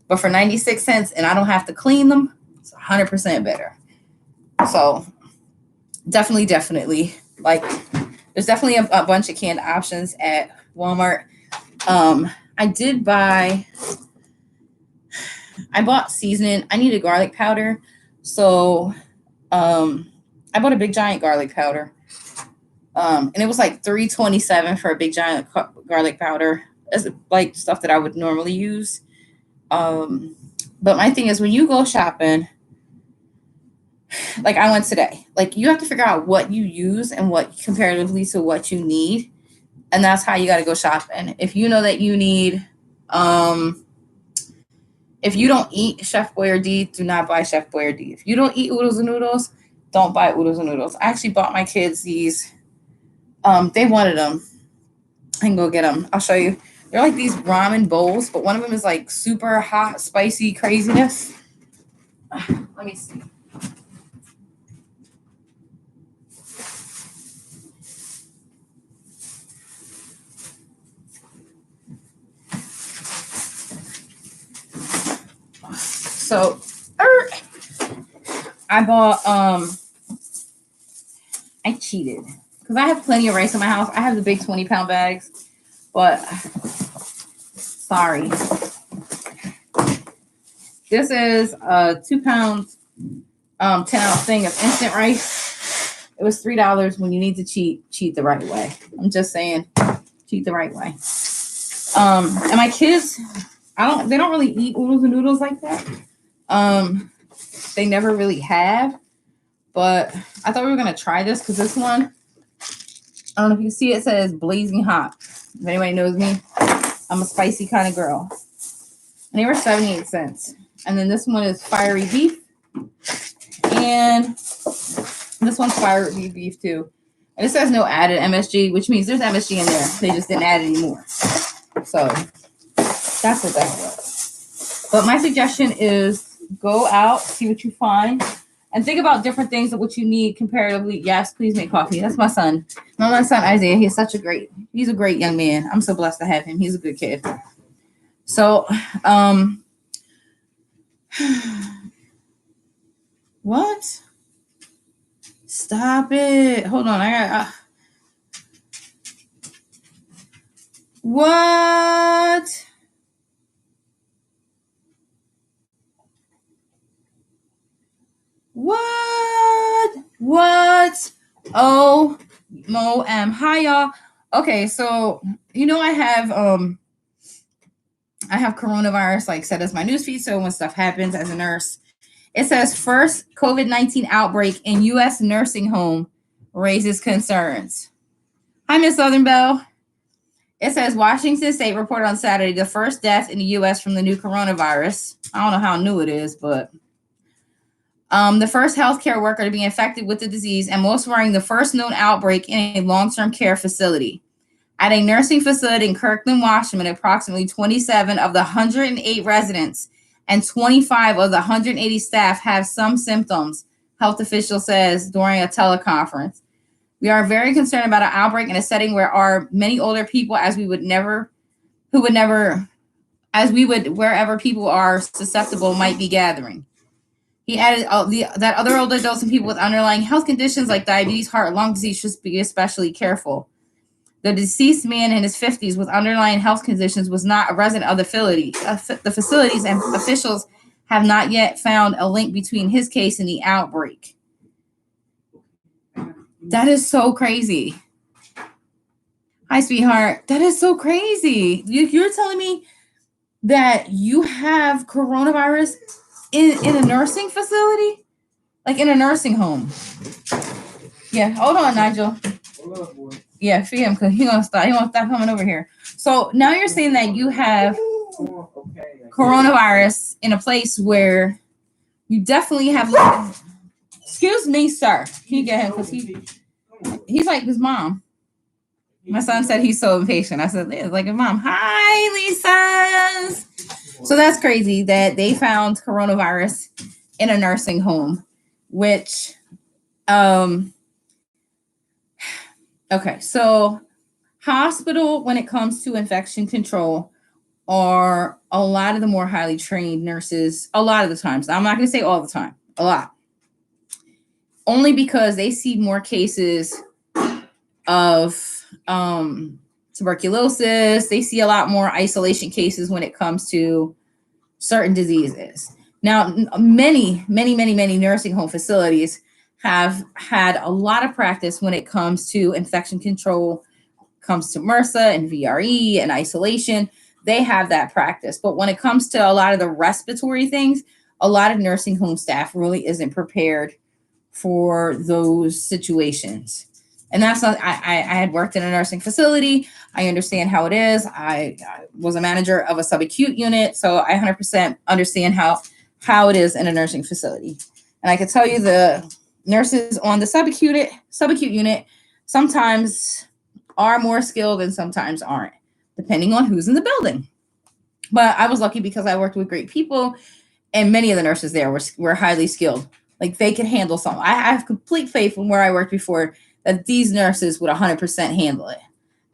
But for 96 cents and I don't have to clean them, it's 100% better. So definitely, like, there's definitely a bunch of canned options at Walmart. I bought seasoning. I needed garlic powder. So I bought a big giant garlic powder. And it was like $3.27 for a big giant garlic powder. It's like stuff that I would normally use. But my thing is when you go shopping, like I went today, like you have to figure out what you use and what comparatively to what you need. And that's how you got to go shopping. If you know that you need, if you don't eat Chef Boyardee, do not buy Chef Boyardee. If you don't eat oodles and noodles, don't buy oodles and noodles. I actually bought my kids these. They wanted them. I can go get them. I'll show you. They're like these ramen bowls, but one of them is like super hot, spicy craziness. Let me see. So I bought I cheated because I have plenty of rice in my house. I have the big 20-pound bags, but sorry. This is a 2 pounds 10-ounce thing of instant rice. It was $3 when you need to cheat the right way. I'm just saying, cheat the right way. And my kids, they don't really eat oodles and noodles like that. They never really have, but I thought we were gonna try this because this one, I don't know if you can see it says blazing hot. If anybody knows me, I'm a spicy kind of girl. And they were 78 cents. And then this one is fiery beef. And this one's fiery beef too. And it says no added MSG, which means there's MSG in there. They just didn't add any more. So that's what that was. But my suggestion is go out, see what you find, and think about different things of what you need comparatively. Yes, please make coffee. That's my son. My son Isaiah. He's a great young man. I'm so blessed to have him. He's a good kid. So, what? Stop it. Hold on. I got what? What? Oh, hi y'all. Okay, so I have coronavirus like set as my newsfeed. So when stuff happens as a nurse, it says first COVID-19 outbreak in U.S. nursing home raises concerns. Hi, Miss Southern Belle. It says Washington State reported on Saturday the first death in the U.S. from the new coronavirus. I don't know how new it is, but the first healthcare worker to be infected with the disease, and most worrying, the first known outbreak in a long-term care facility. At a nursing facility in Kirkland, Washington, approximately 27 of the 108 residents and 25 of the 180 staff have some symptoms, health official says during a teleconference. We are very concerned about an outbreak in a setting where are many older people wherever people are susceptible might be gathering. He added that other older adults and people with underlying health conditions like diabetes, heart, lung disease should be especially careful. The deceased man in his 50s with underlying health conditions was not a resident of the facility. The facilities and officials have not yet found a link between his case and the outbreak. That is so crazy. Hi, sweetheart. That is so crazy. You're telling me that you have coronavirus in a nursing facility? like in a nursing home. Yeah, hold on, Nigel. Yeah, feed him because he gonna stop. He won't stop coming over here. So now you're saying that you have coronavirus in a place where you definitely have. Excuse me, sir. He get him because he's like his mom. My son said he's so impatient. I said, yeah, like his mom. Hi, Lisa. So that's crazy that they found coronavirus in a nursing home, which, okay, so hospital, when it comes to infection control, are a lot of the more highly trained nurses, a lot of the times. I'm not going to say all the time, a lot. Only because they see more cases of tuberculosis. They see a lot more isolation cases when it comes to certain diseases. Now, many nursing home facilities have had a lot of practice when it comes to infection control, comes to MRSA and VRE and isolation. They have that practice. But when it comes to a lot of the respiratory things, a lot of nursing home staff really isn't prepared for those situations. And that's not, I had worked in a nursing facility. I understand how it is. I was a manager of a subacute unit, so I 100% understand how it is in a nursing facility. And I can tell you the nurses on the subacute unit sometimes are more skilled and sometimes aren't, depending on who's in the building. But I was lucky because I worked with great people, and many of the nurses there were highly skilled. Like they could handle something. I have complete faith from where I worked before that these nurses would 100% handle it.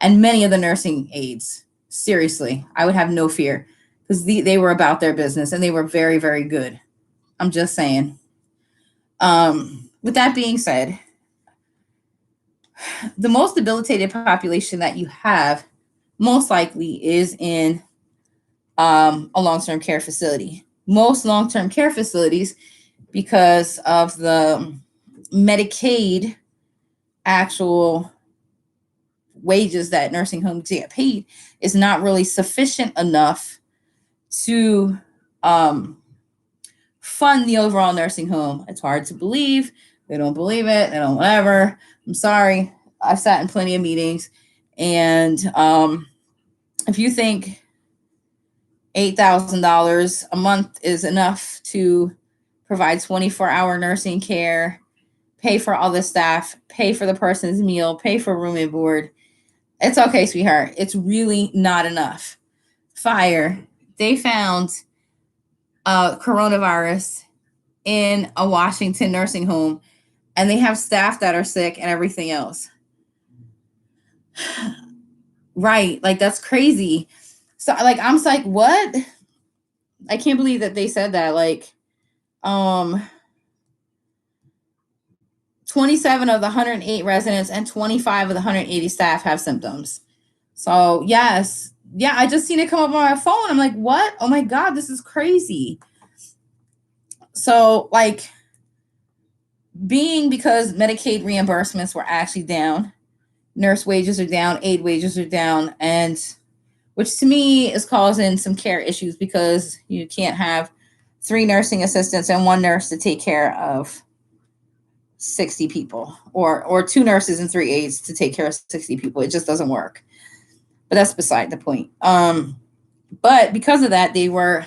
And many of the nursing aides, seriously, I would have no fear because they were about their business and they were very, very good. I'm just saying. With that being said, the most debilitated population that you have most likely is in a long-term care facility. Most long-term care facilities, because of the Medicaid actual wages that nursing homes get paid, is not really sufficient enough to fund the overall nursing home. It's hard to believe. They don't believe it. They don't whatever. I'm sorry. I've sat in plenty of meetings. And if you think $8,000 a month is enough to provide 24-hour nursing care, pay for all the staff, pay for the person's meal, pay for room and board, it's okay, sweetheart. It's really not enough. Fire. They found coronavirus in a Washington nursing home, and they have staff that are sick and everything else. Right. Like, that's crazy. So, like, I'm just like, what? I can't believe that they said that. Like, 27 of the 108 residents and 25 of the 180 staff have symptoms. So, yes. Yeah, I just seen it come up on my phone. I'm like, what? Oh my God, this is crazy. So, like, because Medicaid reimbursements were actually down, nurse wages are down, aide wages are down, and which to me is causing some care issues because you can't have 3 nursing assistants and 1 nurse to take care of 60 people, or 2 nurses and 3 aides to take care of 60 people. It just doesn't work. But that's beside the point. But because of that, they were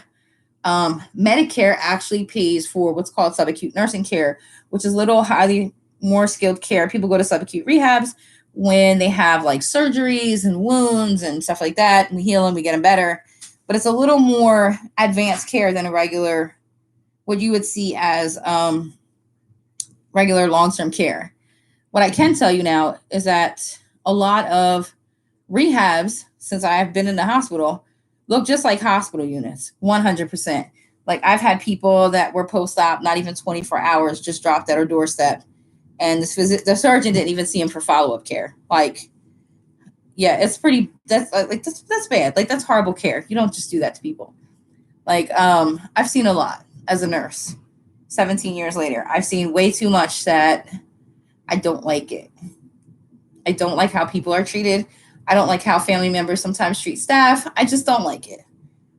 Medicare actually pays for what's called subacute nursing care, which is little highly more skilled care. People go to subacute rehabs when they have like surgeries and wounds and stuff like that. And we heal them, we get them better. But it's a little more advanced care than a regular, what you would see as regular long-term care. What I can tell you now is that a lot of rehabs, since I have been in the hospital, look just like hospital units, 100%. Like, I've had people that were post-op, not even 24 hours, just dropped at our doorstep. And the surgeon didn't even see him for follow-up care. Like, yeah, it's pretty, that's bad. Like, that's horrible care. You don't just do that to people. Like, I've seen a lot as a nurse. 17 years later, I've seen way too much that I don't like it. I don't like how people are treated. I don't like how family members sometimes treat staff. I just don't like it.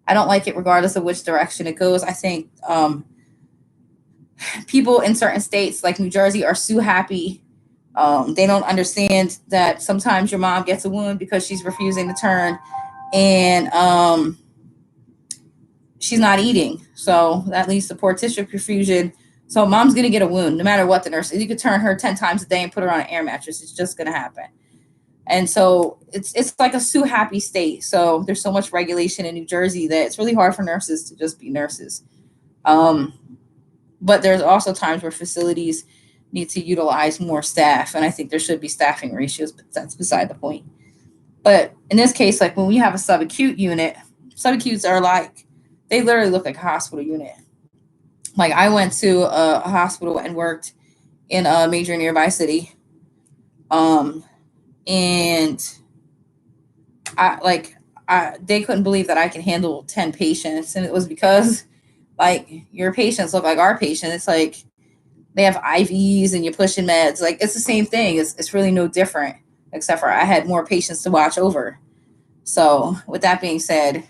I don't like it regardless of which direction it goes. I think people in certain states like New Jersey are so happy. They don't understand that sometimes your mom gets a wound because she's refusing to turn, and she's not eating. So that leads to poor tissue perfusion. So mom's gonna get a wound no matter what the nurse. You could turn her 10 times a day and put her on an air mattress. It's just gonna happen. And so it's like a sue happy state. So there's so much regulation in New Jersey that it's really hard for nurses to just be nurses. Um, but there's also times where facilities need to utilize more staff, and I think there should be staffing ratios, but that's beside the point. But in this case, like when we have a subacute unit, subacutes are like, they literally look like a hospital unit. Like I went to a hospital and worked in a major nearby city, um, and they couldn't believe that I can handle 10 patients, and it was because like your patients look like our patient. It's like they have IVs and you're pushing meds. Like it's the same thing. It's really no different, except for I had more patients to watch over. So with that being said,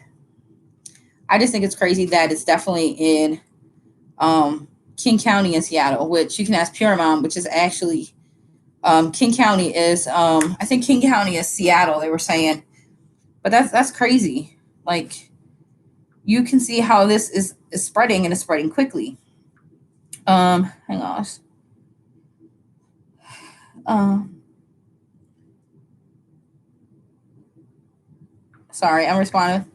I just think it's crazy that it's definitely in King County in Seattle, which you can ask Pure Mom, which is actually King County is I think King County is Seattle, they were saying. But that's crazy. Like you can see how this is spreading, and it's spreading quickly. Hang on. Um Sorry, I'm responding.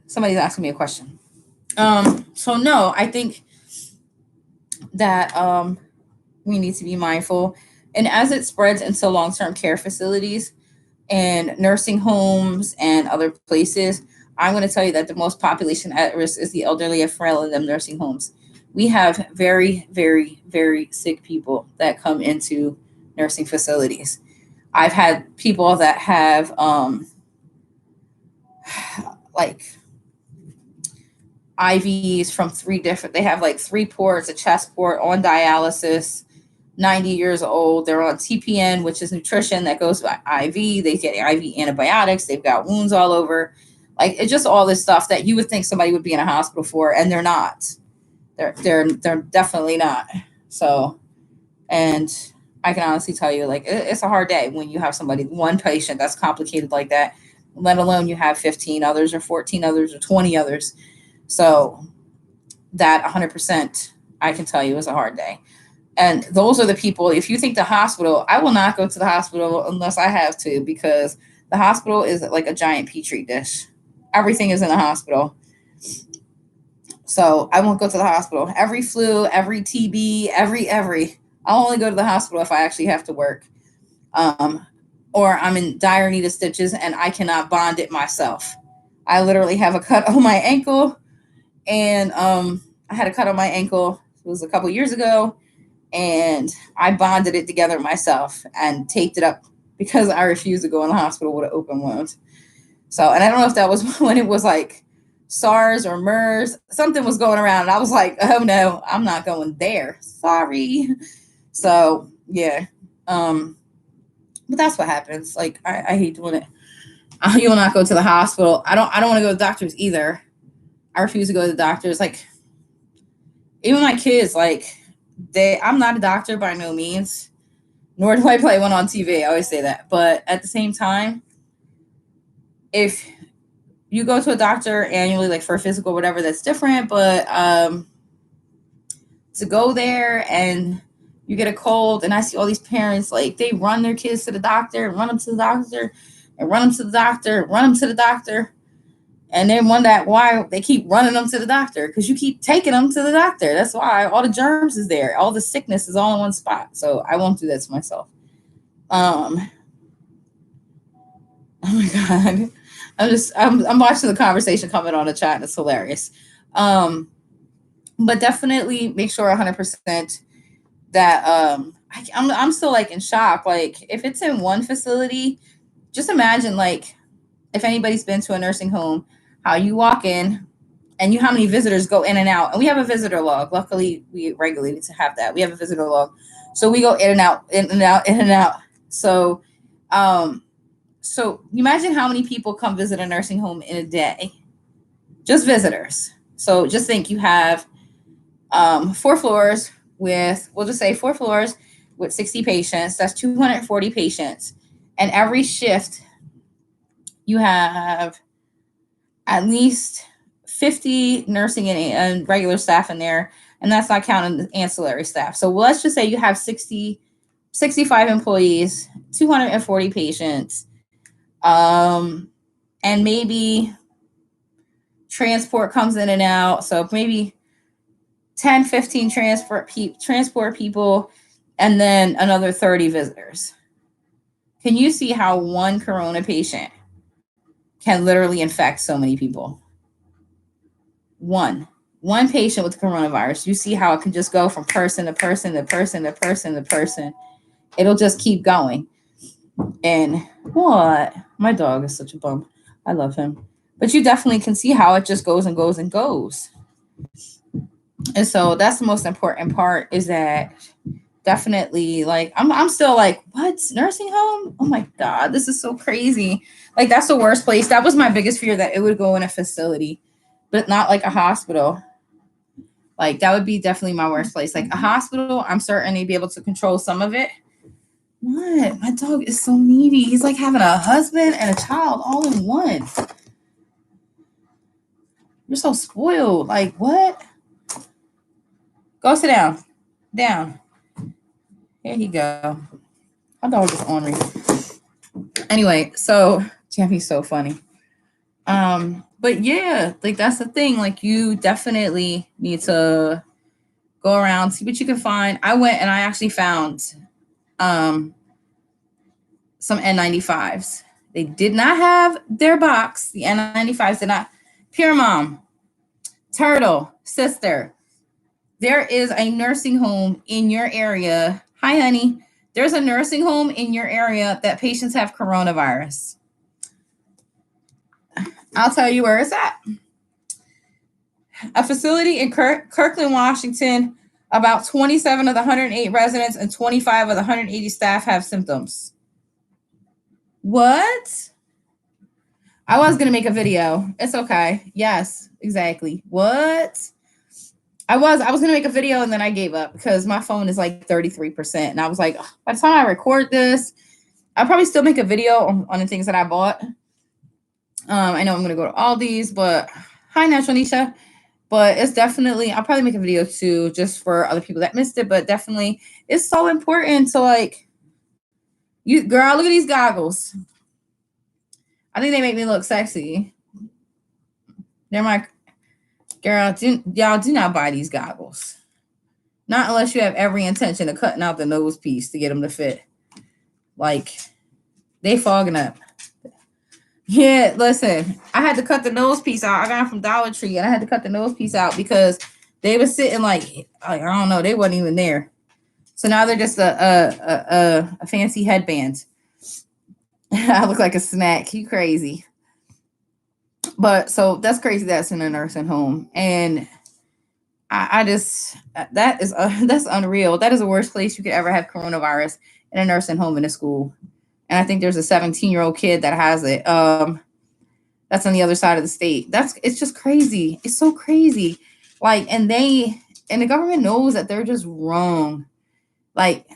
Somebody's asking me a question. So no, I think that we need to be mindful. And as it spreads into long-term care facilities and nursing homes and other places, I'm going to tell you that the most population at risk is the elderly and frail in them nursing homes. We have very, very, very sick people that come into nursing facilities. I've had people that have like IVs from they have like 3 ports, a chest port, on dialysis, 90 years old. They're on TPN, which is nutrition that goes by IV. They get IV antibiotics. They've got wounds all over. Like it's just all this stuff that you would think somebody would be in a hospital for, and they're not. They're definitely not. So, and I can honestly tell you, like it's a hard day when you have one patient that's complicated like that, let alone you have 15 others or 14 others or 20 others. So that 100%, I can tell you, is a hard day. And those are the people, if you think the hospital, I will not go to the hospital unless I have to, because the hospital is like a giant petri dish. Everything is in the hospital. So I won't go to the hospital. Every flu, every TB, I'll only go to the hospital if I actually have to work. Or I'm in dire need of stitches and I cannot bond it myself. I literally have a cut on my ankle, and I had a cut on my ankle. It was a couple years ago, and I bonded it together myself and taped it up because I refused to go in the hospital with an open wound. So, and I don't know if that was when it was like SARS or MERS, something was going around, and I was like, oh no, I'm not going there. Sorry. So yeah. But that's what happens. Like I hate doing it. You will not go to the hospital. I don't want to go to the doctors either. I refuse to go to the doctors. Like even my kids, like I'm not a doctor by no means, nor do I play one on TV. I always say that. But at the same time, if you go to a doctor annually, like for a physical, whatever, that's different. But to go there and you get a cold, and I see all these parents, like they run their kids to the doctor and run them to the doctor and run them to the doctor, run them to the doctor. And then wonder why they keep running them to the doctor, because you keep taking them to the doctor. That's why all the germs is there. All the sickness is all in one spot. So I won't do that to myself. Oh my God. I'm watching the conversation coming on the chat, and it's hilarious. But definitely make sure 100% that I'm still like in shock. Like if it's in one facility, just imagine like if anybody's been to a nursing home, how you walk in and how many visitors go in and out. And we have a visitor log. Luckily, we regulated to have that. We have a visitor log. So we go in and out, in and out, in and out. So, so imagine how many people come visit a nursing home in a day. Just visitors. So just think you have 4 floors with, we'll just say 4 floors with 60 patients. That's 240 patients. And every shift, you have at least 50 nursing and regular staff in there. And that's not counting the ancillary staff. So let's just say you have 65 employees, 240 patients, and maybe transport comes in and out. So maybe 10, 15 transport people, and then another 30 visitors. Can you see how one corona patient can literally infect so many people? One patient with coronavirus, you see how it can just go from person to person to person to person to person. It'll just keep going. And what? My dog is such a bum. I love him. But you definitely can see how it just goes and goes and goes. And so that's the most important part, is that definitely, like, I'm still like, what? Nursing home? Oh my God, this is so crazy. Like, that's the worst place. That was my biggest fear, that it would go in a facility, but not like a hospital. Like, that would be definitely my worst place. Like a hospital, I'm certain they'd be able to control some of it. What? My dog is so needy. He's like having a husband and a child all in one. You're so spoiled. Like, what? Go sit down. Down. Here you go. My dog is ornery. Anyway, so Champy's so funny. But yeah, like, that's the thing. Like, you definitely need to go around, see what you can find. I went and I actually found some N95s. They did not have their box. The N95s did not. Pure Mom, Turtle, Sister, there is a nursing home in your area. Hi, honey. There's a nursing home in your area that patients have coronavirus. I'll tell you where it's at. A facility in Kirkland, Washington. About 27 of the 108 residents and 25 of the 180 staff have symptoms. What? I was going to make a video. It's okay. Yes, exactly. What? I was going to make a video, and then I gave up because my phone is like 33%. And I was like, by the time I record this, I'll probably still make a video on the things that I bought. I know I'm going to go to Aldi's, but hi, Natural Nisha. But it's definitely, I'll probably make a video too, just for other people that missed it. But definitely, it's so important to, like, you, girl, look at these goggles. I think they make me look sexy. They're my, girl, y'all do not buy these goggles. Not unless you have every intention of cutting out the nose piece to get them to fit. Like, they fogging up. Yeah, listen, I had to cut the nose piece out. I got them from Dollar Tree, and I had to cut the nose piece out because they were sitting like I don't know, they wasn't even there. So now they're just a fancy headband. I look like a snack. You crazy. But so that's crazy. That's in a nursing home, and I just that's unreal. That is the worst place you could ever have coronavirus, in a nursing home, in a school. And I think there's a 17-year-old kid that has it. That's on the other side of the state. It's just crazy. It's so crazy. Like, and the government knows that they're just wrong. Like,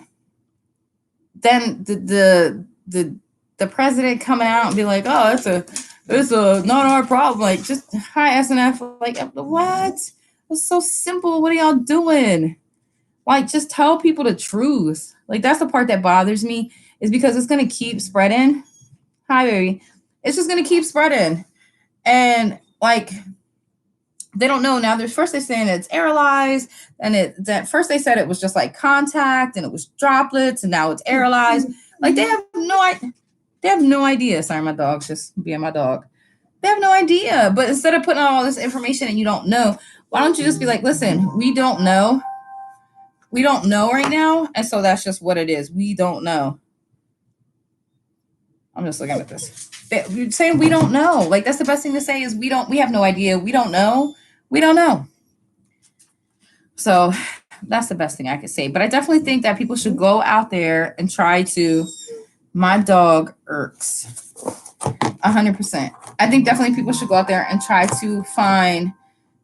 then the president coming out and be like, oh, it's a not our problem. Like, just hi SNF. Like, what? It's so simple. What are y'all doing? Like, just tell people the truth. Like, that's the part that bothers me, is because it's going to keep spreading. Hi, baby. It's just going to keep spreading. And, like, they don't know. Now, first they're saying it's aerolized. And first they said it was just like contact and it was droplets. And now it's aerolized. Like, they have no idea. Sorry, my dog's just being my dog. They have no idea. But instead of putting out all this information and you don't know, why don't you just be like, listen, we don't know. We don't know right now. And so that's just what it is. We don't know. I'm just looking at this. You're saying we don't know. Like, that's the best thing to say, is we have no idea. We don't know. We don't know. So that's the best thing I could say. But I definitely think that people should go out there and try to, my dog irks 100%. I think definitely people should go out there and try to find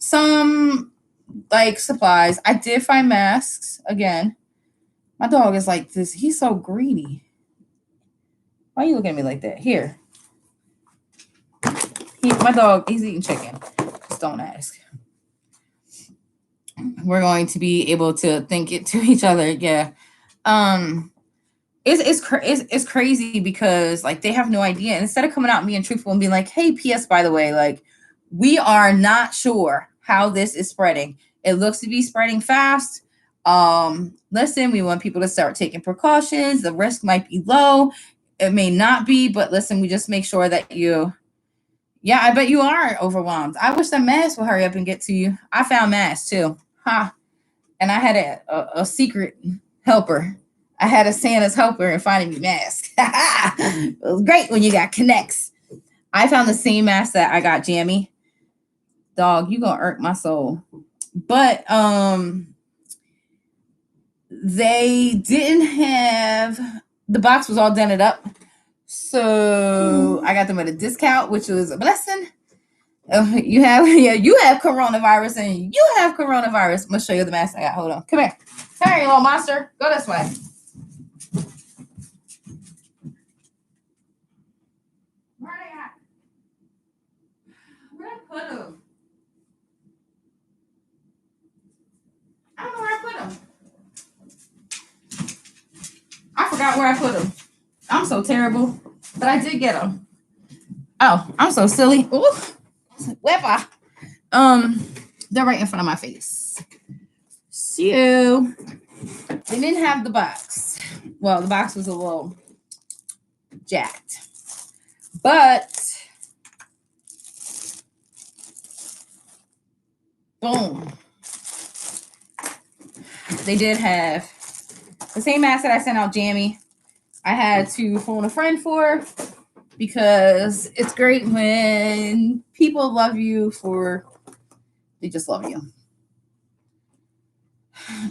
some like supplies. I did find masks again. My dog is like this. He's so greedy. Why are you looking at me like that? Here. My dog, he's eating chicken. Just don't ask. We're going to be able to think it to each other. Yeah. Um, it's crazy because like they have no idea. And instead of coming out and being truthful and being like, hey, PS, by the way, like we are not sure how this is spreading. It looks to be spreading fast. Listen, we want people to start taking precautions. The risk might be low. It may not be, but listen, we just make sure that yeah, I bet you are overwhelmed. I wish the mask would hurry up and get to you. I found masks too. Ha. And I had a secret helper. I had a Santa's helper in finding me masks. It was great when you got connects. I found the same mask that I got Jammy. Dog, you gonna irk my soul. But they didn't have the box was all dented up. So I got them at a discount, which was a blessing. You have coronavirus and you have coronavirus. I'm gonna show you the mask I got. Hold on. Come here. Come here, you little monster. Go this way. Where are they at? Where did I put them? I don't know where I put them. I forgot where I put them. I'm so terrible, but I did get them. Oh, I'm so silly. Ooh, whipper. They're right in front of my face. So they didn't have the box. Well, the box was a little jacked, but boom, they did have the same mask that I sent out Jammy. I had to phone a friend for because it's great when people love you they just love you.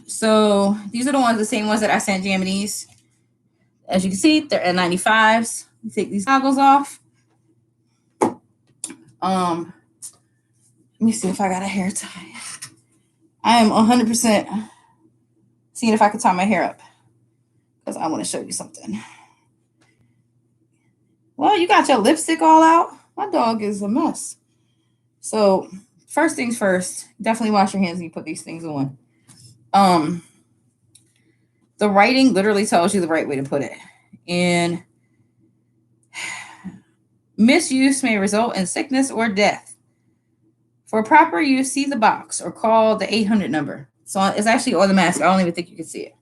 So these are the same ones that I sent Jammy these. As you can see, they're N95s. You take these goggles off. Let me see if I got a hair tie. I am 100% seeing if I can tie my hair up because I want to show you something. Well, you got your lipstick all out. My dog is a mess. So first things first, definitely wash your hands when you put these things on. The writing literally tells you the right way to put it. And misuse may result in sickness or death. For proper use, see the box or call the 800 number. So it's actually on the mask. I don't even think you can see it.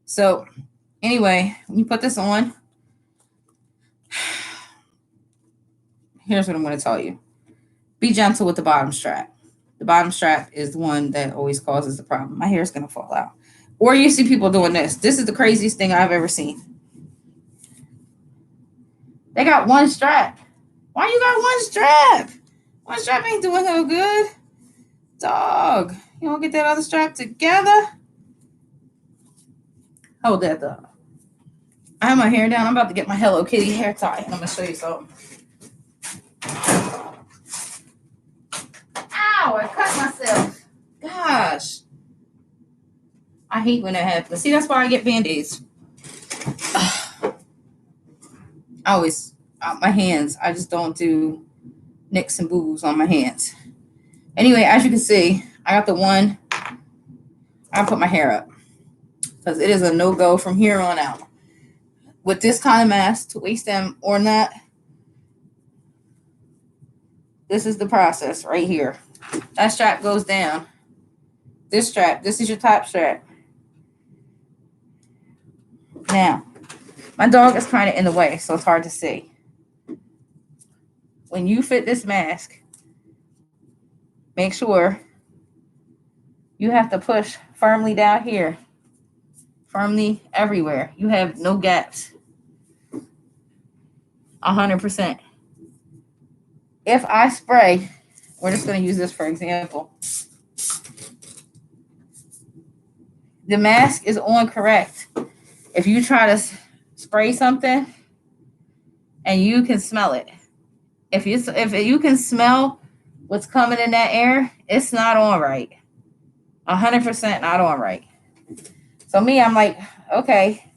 So anyway, when you put this on, here's what I'm going to tell you. Be gentle with the bottom strap. The bottom strap is the one that always causes the problem. My hair is going to fall out. Or you see people doing this. This is the craziest thing I've ever seen. They got one strap. Why you got one strap? One strap ain't doing no good. Dog, you don't get that other strap together? Hold that, dog. I have my hair down. I'm about to get my Hello Kitty hair tie, and I'm going to show you something. Ow, I cut myself. Gosh. I hate when that happens. See, that's why I get Band-Aids. I always, my hands, I just don't do nicks and boos on my hands. Anyway, as you can see, I got the one. I put my hair up because it is a no-go from here on out. With this kind of mask, to waste them or not, this is the process right here. That strap goes down. This strap, this is your top strap. Now, my dog is kind of in the way, so it's hard to see. When you fit this mask, make sure you have to push firmly down here, firmly everywhere. You have no gaps. 100%. If I spray, we're just going to use this for example. The mask is on correct. If you try to spray something and you can smell it, if you can smell what's coming in that air, it's not on right. 100% not on right. So me, I'm like, okay,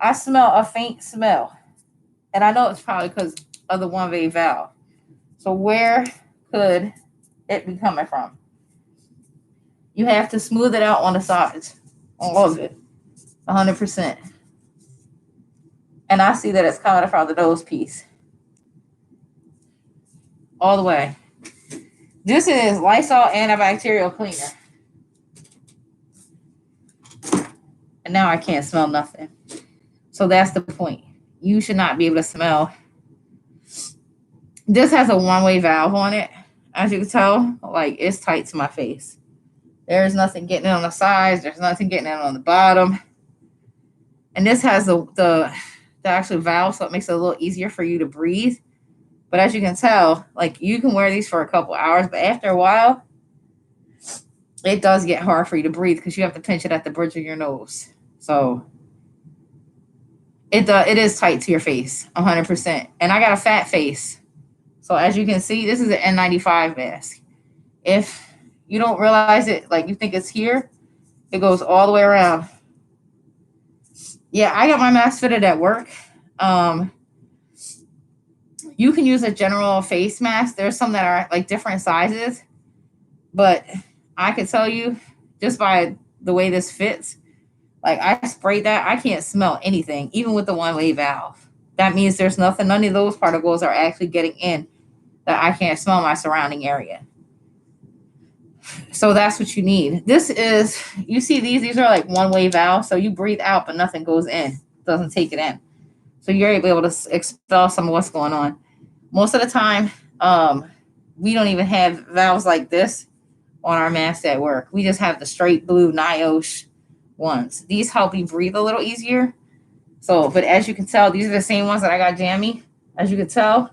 I smell a faint smell. And I know it's probably because of the one-way valve. So where could it be coming from? You have to smooth it out on the sides, all of it, 100%. And I see that it's coming from the nose piece, all the way. This is Lysol antibacterial cleaner. And now I can't smell nothing. So that's the point. You should not be able to smell. This has a one-way valve on it. As you can tell, like it's tight to my face. There's nothing getting in on the sides. There's nothing getting in on the bottom. And this has the actual valve, so it makes it a little easier for you to breathe. But as you can tell, like you can wear these for a couple hours, but after a while, it does get hard for you to breathe because you have to pinch it at the bridge of your nose. So it is tight to your face, 100%. And I got a fat face. So as you can see, this is an N95 mask. If you don't realize it, like you think it's here, it goes all the way around. Yeah, I got my mask fitted at work. You can use a general face mask. There's some that are like different sizes, but I could tell you just by the way this fits, like I sprayed that, I can't smell anything, even with the one-way valve. That means there's nothing, none of those particles are actually getting in that I can't smell my surrounding area. So that's what you need. This is, you see these are like one-way valves. So you breathe out, but nothing goes in, doesn't take it in. So you're able to expel some of what's going on. Most of the time, we don't even have valves like this on our masks at work. We just have the straight blue NIOSH ones. These help you breathe a little easier. So, but as you can tell, these are the same ones that I got jammy. As you can tell,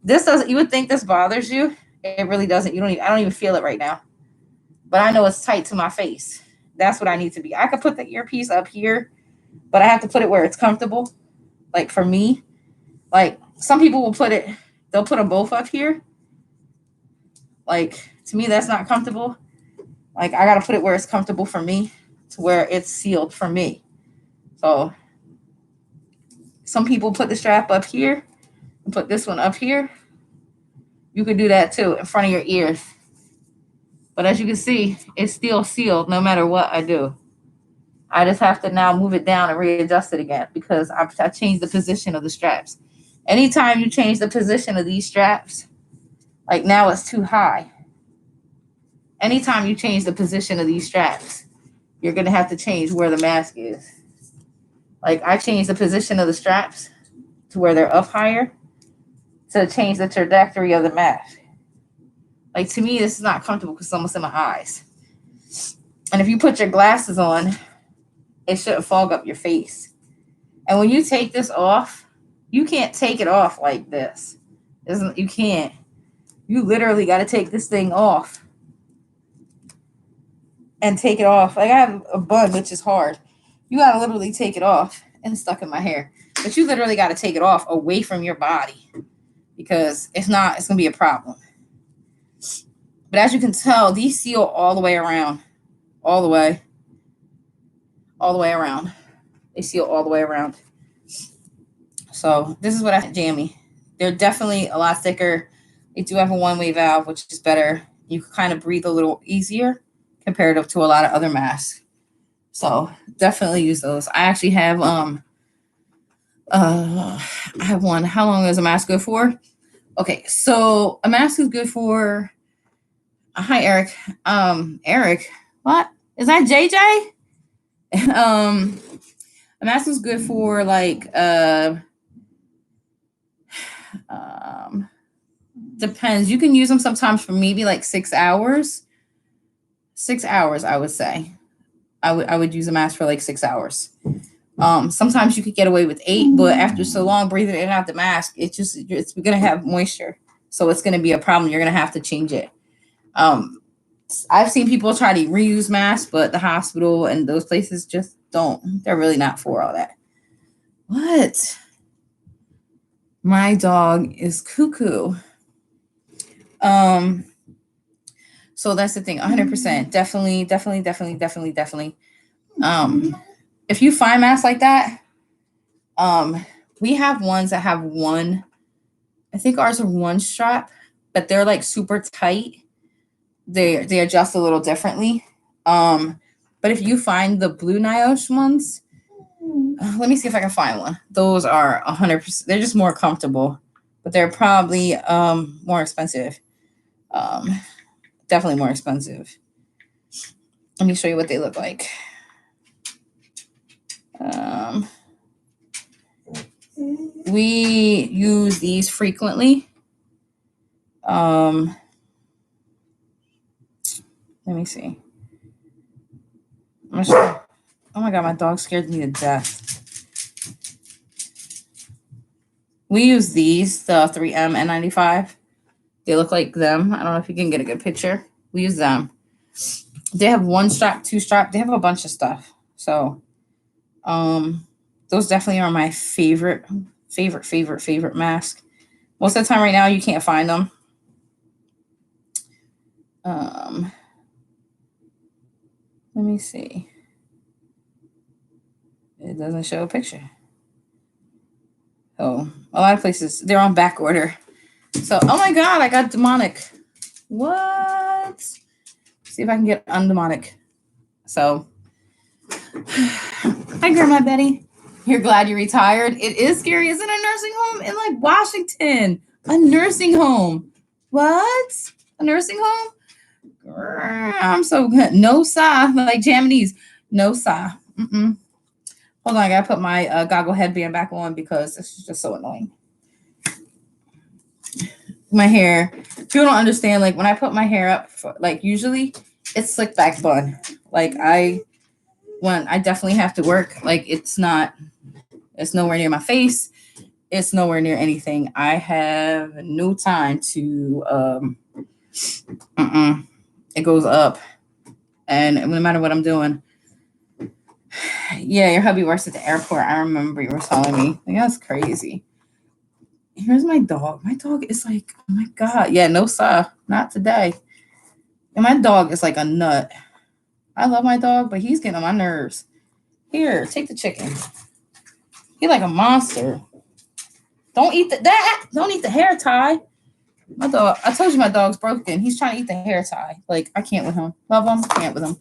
this doesn't, you would think this bothers you. It really doesn't. I don't even feel it right now. But I know it's tight to my face. That's what I need to be. I could put the earpiece up here, but I have to put it where it's comfortable. Like for me, like some people will they'll put them both up here. Like to me, that's not comfortable. Like I got to put it where it's comfortable for me, to where it's sealed for me. So some people put the strap up here and put this one up here. You could do that too in front of your ears. But as you can see, it's still sealed no matter what I do. I just have to now move it down and readjust it again because I changed the position of the straps. Anytime you change the position of these straps, like now it's too high. Anytime you change the position of these straps, you're going to have to change where the mask is. Like I changed the position of the straps to where they're up higher to change the trajectory of the mask. Like to me, this is not comfortable because it's almost in my eyes. And if you put your glasses on, it shouldn't fog up your face. And when you take this off, you can't take it off like this. You can't. You literally got to take this thing off and take it off. Like I have a bun, which is hard. You got to literally take it off, and it's stuck in my hair. But you literally got to take it off away from your body because if not, it's going to be a problem. But as you can tell, these seal all the way around, all the way around. They seal all the way around. So this is what I have jammy. They're definitely a lot thicker. They do have a one-way valve, which is better. You can kind of breathe a little easier comparative to a lot of other masks. So definitely use those. I actually have I have one. How long is a mask good for? Okay, so a mask is good for hi Eric. Eric, what? Is that JJ? A mask is good for like depends. You can use them sometimes for maybe like 6 hours. 6 hours, I would say. I would use a mask for like 6 hours. Sometimes you could get away with 8, but after so long breathing in and out the mask, it's gonna have moisture, so it's gonna be a problem. You're gonna have to change it. I've seen people try to reuse masks, but the hospital and those places just don't. They're really not for all that. What? My dog is cuckoo. So that's the thing. 100%. Definitely, definitely, definitely, definitely, definitely. If you find masks like that, we have ones that have one. I think ours are one strap, but they're like super tight. They adjust a little differently. But if you find the blue niosh ones, let me see if I can find one. Those are 100%. They're just more comfortable, but they're probably more expensive. Um, Definitely more expensive. Let me show you what they look like. Um, we use these frequently. Let me see. I'm sure. Oh my god, my dog scared me to death. We use these, the 3M N95. They look like them. I don't know if you can get a good picture. We use them. They have one strap, two strap. They have a bunch of stuff. So, those definitely are my favorite mask. Most of the time right now you can't find them. Let me see. It doesn't show a picture. Oh, a lot of places they're on back order. So, oh my god, I got demonic. What? See if I can get undemonic. So, hi, Grandma Betty. You're glad you retired. It is scary. Isn't a nursing home in like Washington? A nursing home. What? A nursing home? I'm so good. No sa, like Japanese. No sa. Mm-mm. Hold on, I gotta put my goggle headband back on because this is just so annoying. My hair. People don't understand. Like when I put my hair up, like usually it's slick back bun. Like when I definitely have to work. Like it's nowhere near my face. It's nowhere near anything. I have no time to. It goes up, and no matter what I'm doing. Yeah, your hubby works at the airport. I remember you were telling me. Like, that's crazy. Here's my dog. My dog is like, oh my god. Yeah, no sir, not today. And my dog is like a nut. I love my dog, but he's getting on my nerves. Here, take the chicken. He's like a monster. Don't eat that. Don't eat the hair tie. My dog. I told you my dog's broken. He's trying to eat the hair tie. Like I can't with him. Love him. Can't with him.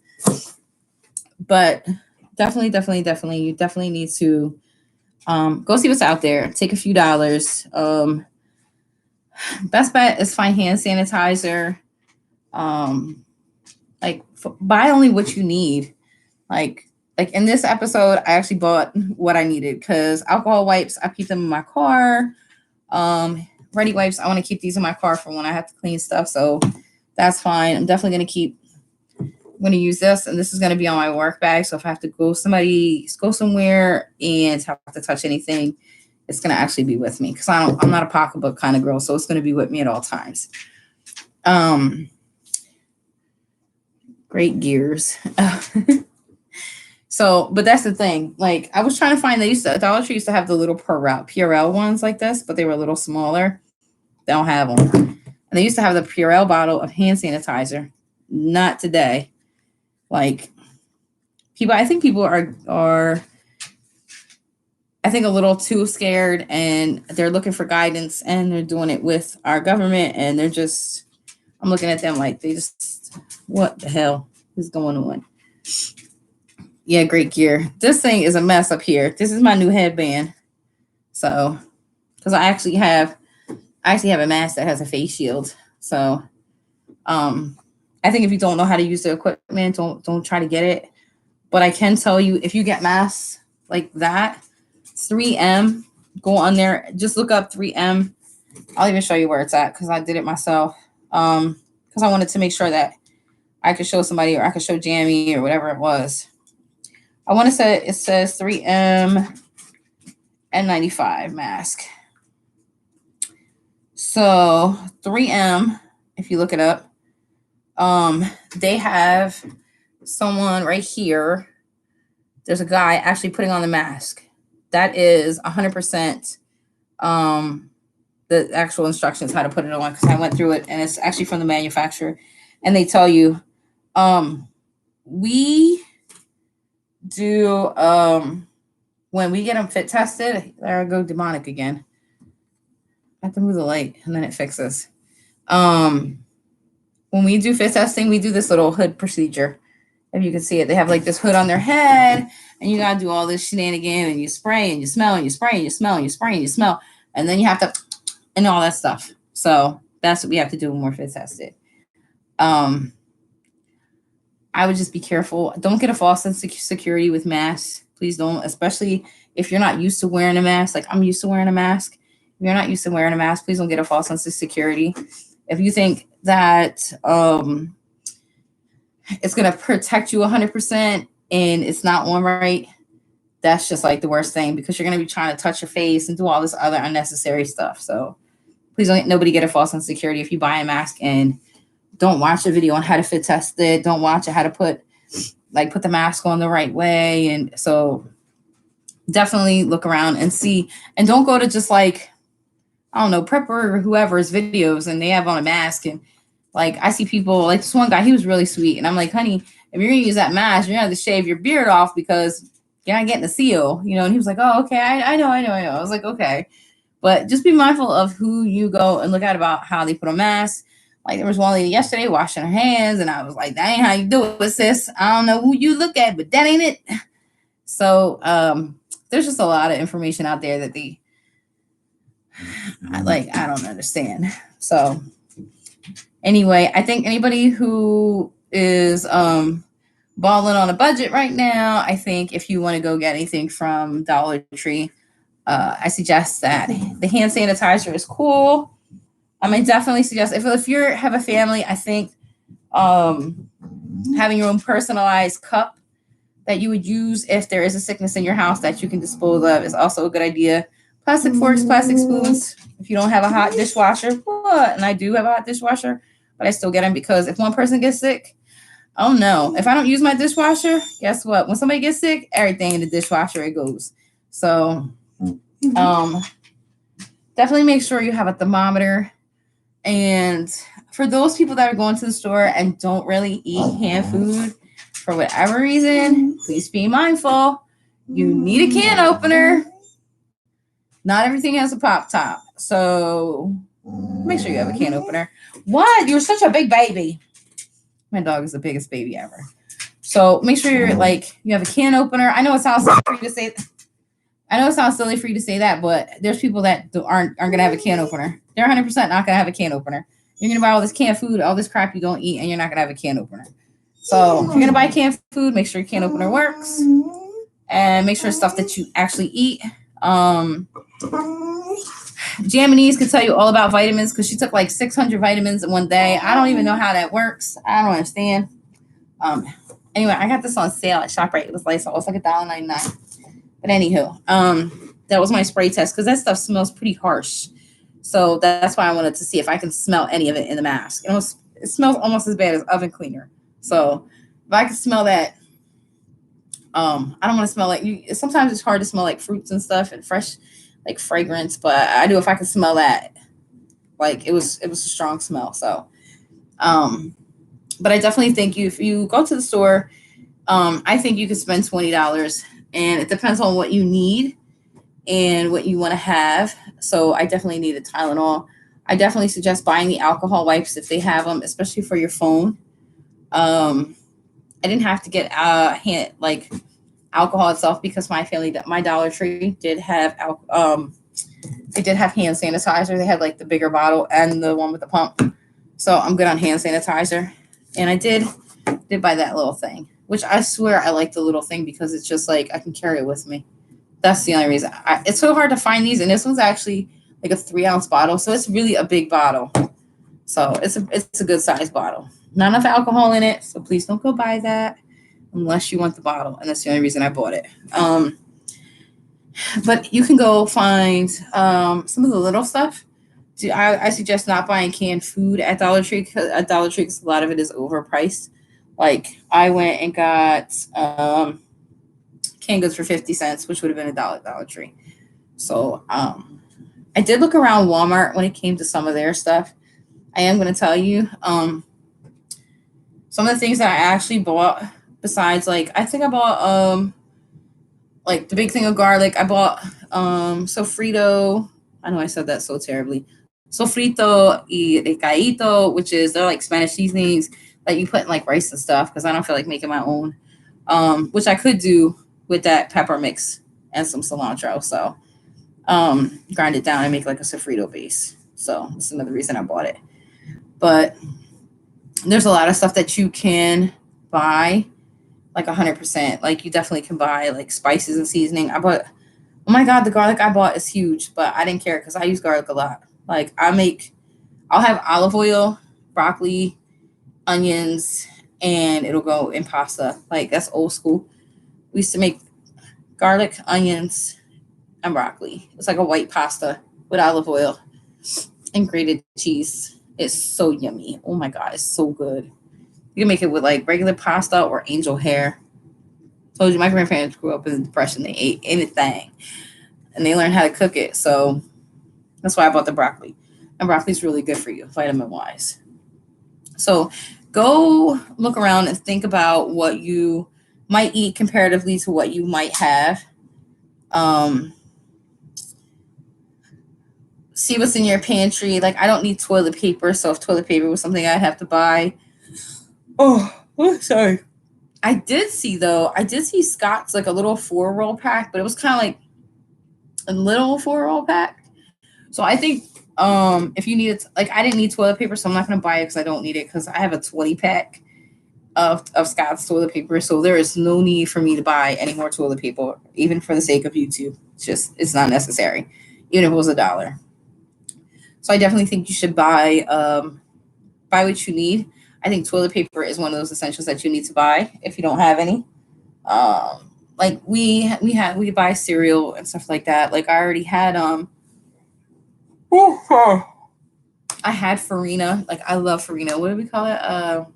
But definitely, you definitely need to go see what's out there. Take a few dollars. Best bet is find hand sanitizer. Buy only what you need. Like in this episode, I actually bought what I needed because alcohol wipes, I keep them in my car. Ready wipes, I want to keep these in my car for when I have to clean stuff. So that's fine. I'm definitely going to use this, and this is going to be on my work bag. So if I have to go somewhere and have to touch anything, it's going to actually be with me because I'm not a pocketbook kind of girl. So it's going to be with me at all times. Great gears. So, but that's the thing. Like, I was trying to find, Dollar Tree used to have the little Purell ones like this, but they were a little smaller. They don't have them. And they used to have the Purell bottle of hand sanitizer. Not today. Like, I think people are I think a little too scared, and they're looking for guidance, and they're doing it with our government, and I'm looking at them like what the hell is going on? Yeah, great gear. This thing is a mess up here. This is my new headband. So, because I actually have a mask that has a face shield. So, I think if you don't know how to use the equipment, don't try to get it. But I can tell you, if you get masks like that, 3M, go on there. Just look up 3M. I'll even show you where it's at because I did it myself. Because I wanted to make sure that I could show somebody, or I could show Jamie, or whatever it was. I want to say it says 3M N95 mask. So 3M, if you look it up, they have someone right here. There's a guy actually putting on the mask. That is 100% the actual instructions how to put it on, because I went through it, and it's actually from the manufacturer, and they tell you, we do when we get them fit tested. There I go, demonic again. I have to move the light, and then it fixes. When we do fit testing, we do this little hood procedure. If you can see it, they have like this hood on their head, and you gotta do all this shenanigan, and you spray and you smell and you spray and you smell and you spray and you smell, and then you have to and all that stuff. So that's what we have to do when we're fit tested. I would just be careful. Don't get a false sense of security with masks. Please don't, especially if you're not used to wearing a mask. Like I'm used to wearing a mask. If you're not used to wearing a mask, please don't get a false sense of security. If you think that it's going to protect you 100% and it's not on right, that's just like the worst thing, because you're going to be trying to touch your face and do all this other unnecessary stuff. So please don't let nobody get a false sense of security if you buy a mask, and don't watch a video on how to fit test it. Don't watch how to put the mask on the right way. And so definitely look around and see, and don't go to just like, I don't know, Prepper or whoever's videos and they have on a mask. And like, I see people like this one guy, he was really sweet. And I'm like, honey, if you're going to use that mask, you're going to have to shave your beard off because you're not getting a seal, you know? And he was like, oh, okay. I know. I was like, okay. But just be mindful of who you go and look at about how they put on masks. Like there was one lady yesterday washing her hands, and I was like, that ain't how you do it, sis. I don't know who you look at, but that ain't it. So there's just a lot of information out there that I don't understand. So anyway, I think anybody who is balling on a budget right now, I think if you want to go get anything from Dollar Tree, I suggest that the hand sanitizer is cool. I definitely suggest if you have a family, I think having your own personalized cup that you would use if there is a sickness in your house that you can dispose of is also a good idea. Plastic forks, plastic spoons. If you don't have a hot dishwasher, and I do have a hot dishwasher, but I still get them because if one person gets sick, oh no. If I don't use my dishwasher, guess what? When somebody gets sick, everything in the dishwasher, it goes. So definitely make sure you have a thermometer. And for those people that are going to the store and don't really eat canned food for whatever reason, please be mindful. You need a can opener. Not everything has a pop top. So make sure you have a can opener. What? You're such a big baby. My dog is the biggest baby ever. So make sure you have a can opener. I know it sounds silly for you to say. I know it sounds silly for you to say that, but there's people that aren't going to have a can opener. They're 100% not going to have a can opener. You're going to buy all this canned food, all this crap you don't eat, and you're not going to have a can opener. So if you're going to buy canned food, make sure your can opener works, and make sure it's stuff that you actually eat. Jamini's can tell you all about vitamins because she took like 600 vitamins in one day. I don't even know how that works. I don't understand. Anyway, I got this on sale at ShopRite. It was like $1.99. But anywho, that was my spray test because that stuff smells pretty harsh. So that's why I wanted to see if I can smell any of it in the mask. It smells almost as bad as oven cleaner. So if I can smell that, I don't want to smell like sometimes it's hard to smell like fruits and stuff and fresh like fragrance, but I do if I can smell that. Like it was a strong smell. So but I definitely think if you go to the store, I think you could spend $20, and it depends on what you need and what you want to have. So I definitely need a Tylenol. I definitely suggest buying the alcohol wipes if they have them, especially for your phone. I didn't have to get alcohol itself because my Dollar Tree did have they did have hand sanitizer. They had like the bigger bottle and the one with the pump. So I'm good on hand sanitizer. And I did buy that little thing, which I swear I like the little thing because it's just like I can carry it with me. That's the only reason. It's so hard to find these, and this one's actually like a 3-ounce bottle, so it's really a big bottle. So it's a good size bottle. Not enough alcohol in it, so please don't go buy that unless you want the bottle, and that's the only reason I bought it. But you can go find some of the little stuff. I suggest not buying canned food at Dollar Tree because a lot of it is overpriced. Like I went and got canned goods for 50 cents, which would have been $1 at Dollar Tree. So I did look around Walmart when it came to some of their stuff. I am going to tell you some of the things that I actually bought. Besides, like, I think I bought like the big thing of garlic. I bought sofrito. I know I said that so terribly. Sofrito y recaito, which is they're like Spanish seasonings that you put in like rice and stuff because I don't feel like making my own. Which I could do with that pepper mix and some cilantro. So grind it down and make like a sofrito base. So that's another reason I bought it. But there's a lot of stuff that you can buy like 100%. Like you definitely can buy like spices and seasoning. I bought, oh my God, the garlic I bought is huge, but I didn't care because I use garlic a lot. Like I'll have olive oil, broccoli, onions, and it'll go in pasta. Like that's old school. We used to make garlic, onions, and broccoli. It's like a white pasta with olive oil and grated cheese. It's so yummy. Oh my God, it's so good. You can make it with like regular pasta or angel hair. Told you my grandparents grew up in the Depression. They ate anything and they learned how to cook it. So that's why I bought the broccoli. And broccoli's really good for you, vitamin wise. So go look around and think about what you might eat comparatively to what you might have. See what's in your pantry. Like I don't need toilet paper, so if toilet paper was something I'd have to buy. Sorry. I did see Scott's like a little 4-roll pack, but it was kind of like a little 4-roll pack. So I think if you need it, like I didn't need toilet paper, so I'm not gonna buy it because I don't need it because I have a 20 pack of Scott's toilet paper. So there is no need for me to buy any more toilet paper, even for the sake of YouTube. It's not necessary, even if it was $1. So I definitely think you should buy what you need. I think toilet paper is one of those essentials that you need to buy if you don't have any. Like we buy cereal and stuff like that. Like I already had I had farina. Like I love farina. What do we call it? I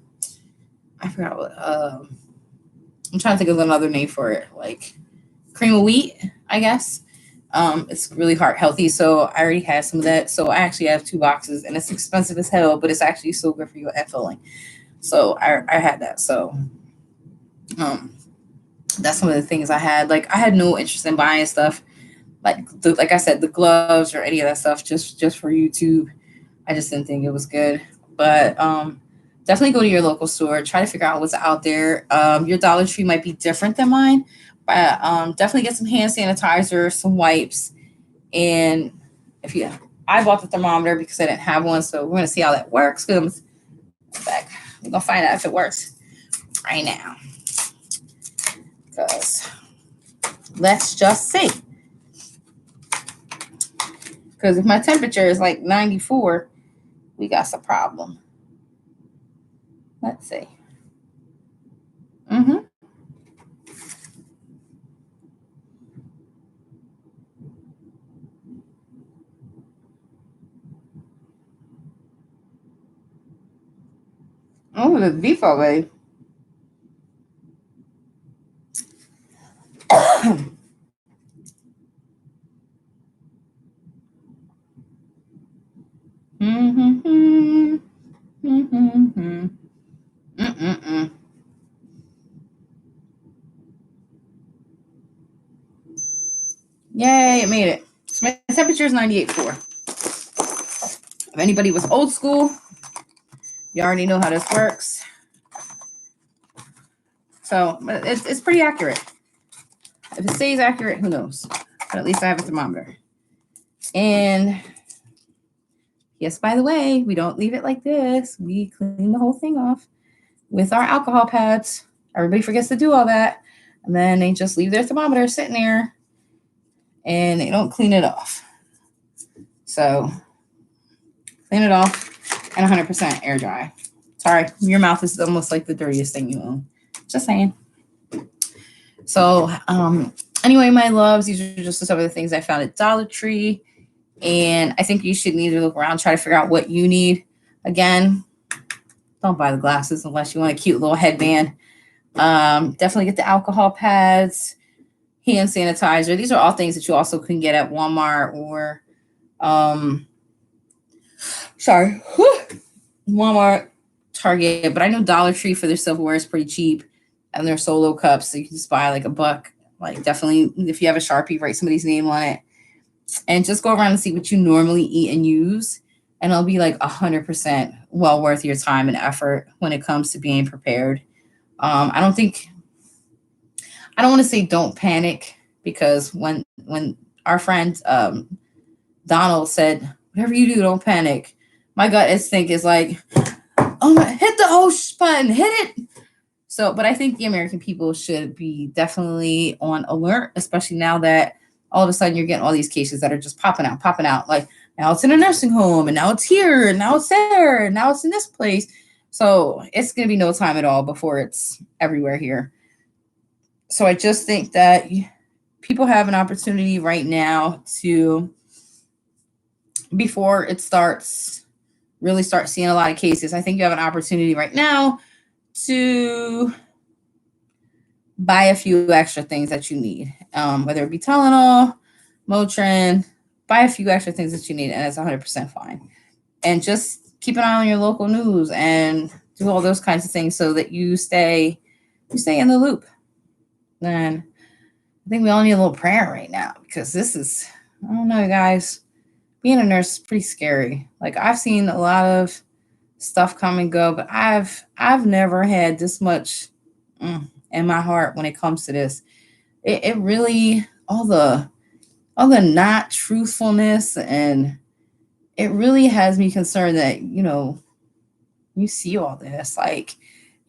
forgot what. I'm trying to think of another name for it. Like cream of wheat, I guess. It's really heart healthy, so I already had some of that. So I actually have 2 boxes, and it's expensive as hell, but it's actually so good for you and filling. So I had that. So that's some of the things I had. Like I had no interest in buying stuff like I said, the gloves or any of that stuff just for YouTube. I just didn't think it was good. But definitely go to your local store. Try to figure out what's out there. Your Dollar Tree might be different than mine, but definitely get some hand sanitizer, some wipes, and I bought the thermometer because I didn't have one, so we're gonna see how that works. We're gonna find out if it works right now. Because let's just see. Because if my temperature is like 94, we got some problem. Let's see. Oh, the beef already. Yay, it made it. So my temperature is 98.4. If anybody was old school, you already know how this works. So it's pretty accurate. If it stays accurate, who knows? But at least I have a thermometer. And yes, by the way, we don't leave it like this. We clean the whole thing off with our alcohol pads. Everybody forgets to do all that. And then they just leave their thermometer sitting there and they don't clean it off. So clean it off and 100% air dry. Sorry, your mouth is almost like the dirtiest thing you own. Just saying. So anyway, my loves, these are just some of the things I found at Dollar Tree. And I think you should need to look around, try to figure out what you need. Again, don't buy the glasses unless you want a cute little headband. Definitely get the alcohol pads, hand sanitizer. These are all things that you also can get at Walmart or Um, sorry, Walmart, Target, but I know Dollar Tree for their silverware is pretty cheap, and their solo cups, so you can just buy like a buck. Like definitely, if you have a Sharpie, write somebody's name on it, and just go around and see what you normally eat and use, and it'll be like 100% well worth your time and effort when it comes to being prepared. I don't think I don't want to say don't panic because when our friend Donald said whatever you do, don't panic. My gut instinct is like, oh my, hit the button, hit it. So, but I think the American people should be definitely on alert, especially now that all of a sudden you're getting all these cases that are just popping out, popping out. Like now it's in a nursing home, and now it's here, and now it's there, and now it's in this place. So it's going to be no time at all before it's everywhere here. So I just think that people have an opportunity right now to, before it starts, really start seeing a lot of cases. I think you have an opportunity right now to buy a few extra things that you need, whether it be Tylenol, Motrin, buy a few extra things that you need, and it's 100% fine. And just keep an eye on your local news and do all those kinds of things so that you stay in the loop. And I think we all need a little prayer right now because this is, I don't know, guys, being a nurse is pretty scary. Like I've seen a lot of stuff come and go, but I've never had this much in my heart when it comes to this. It really, all the not truthfulness, and it really has me concerned that you see all this, like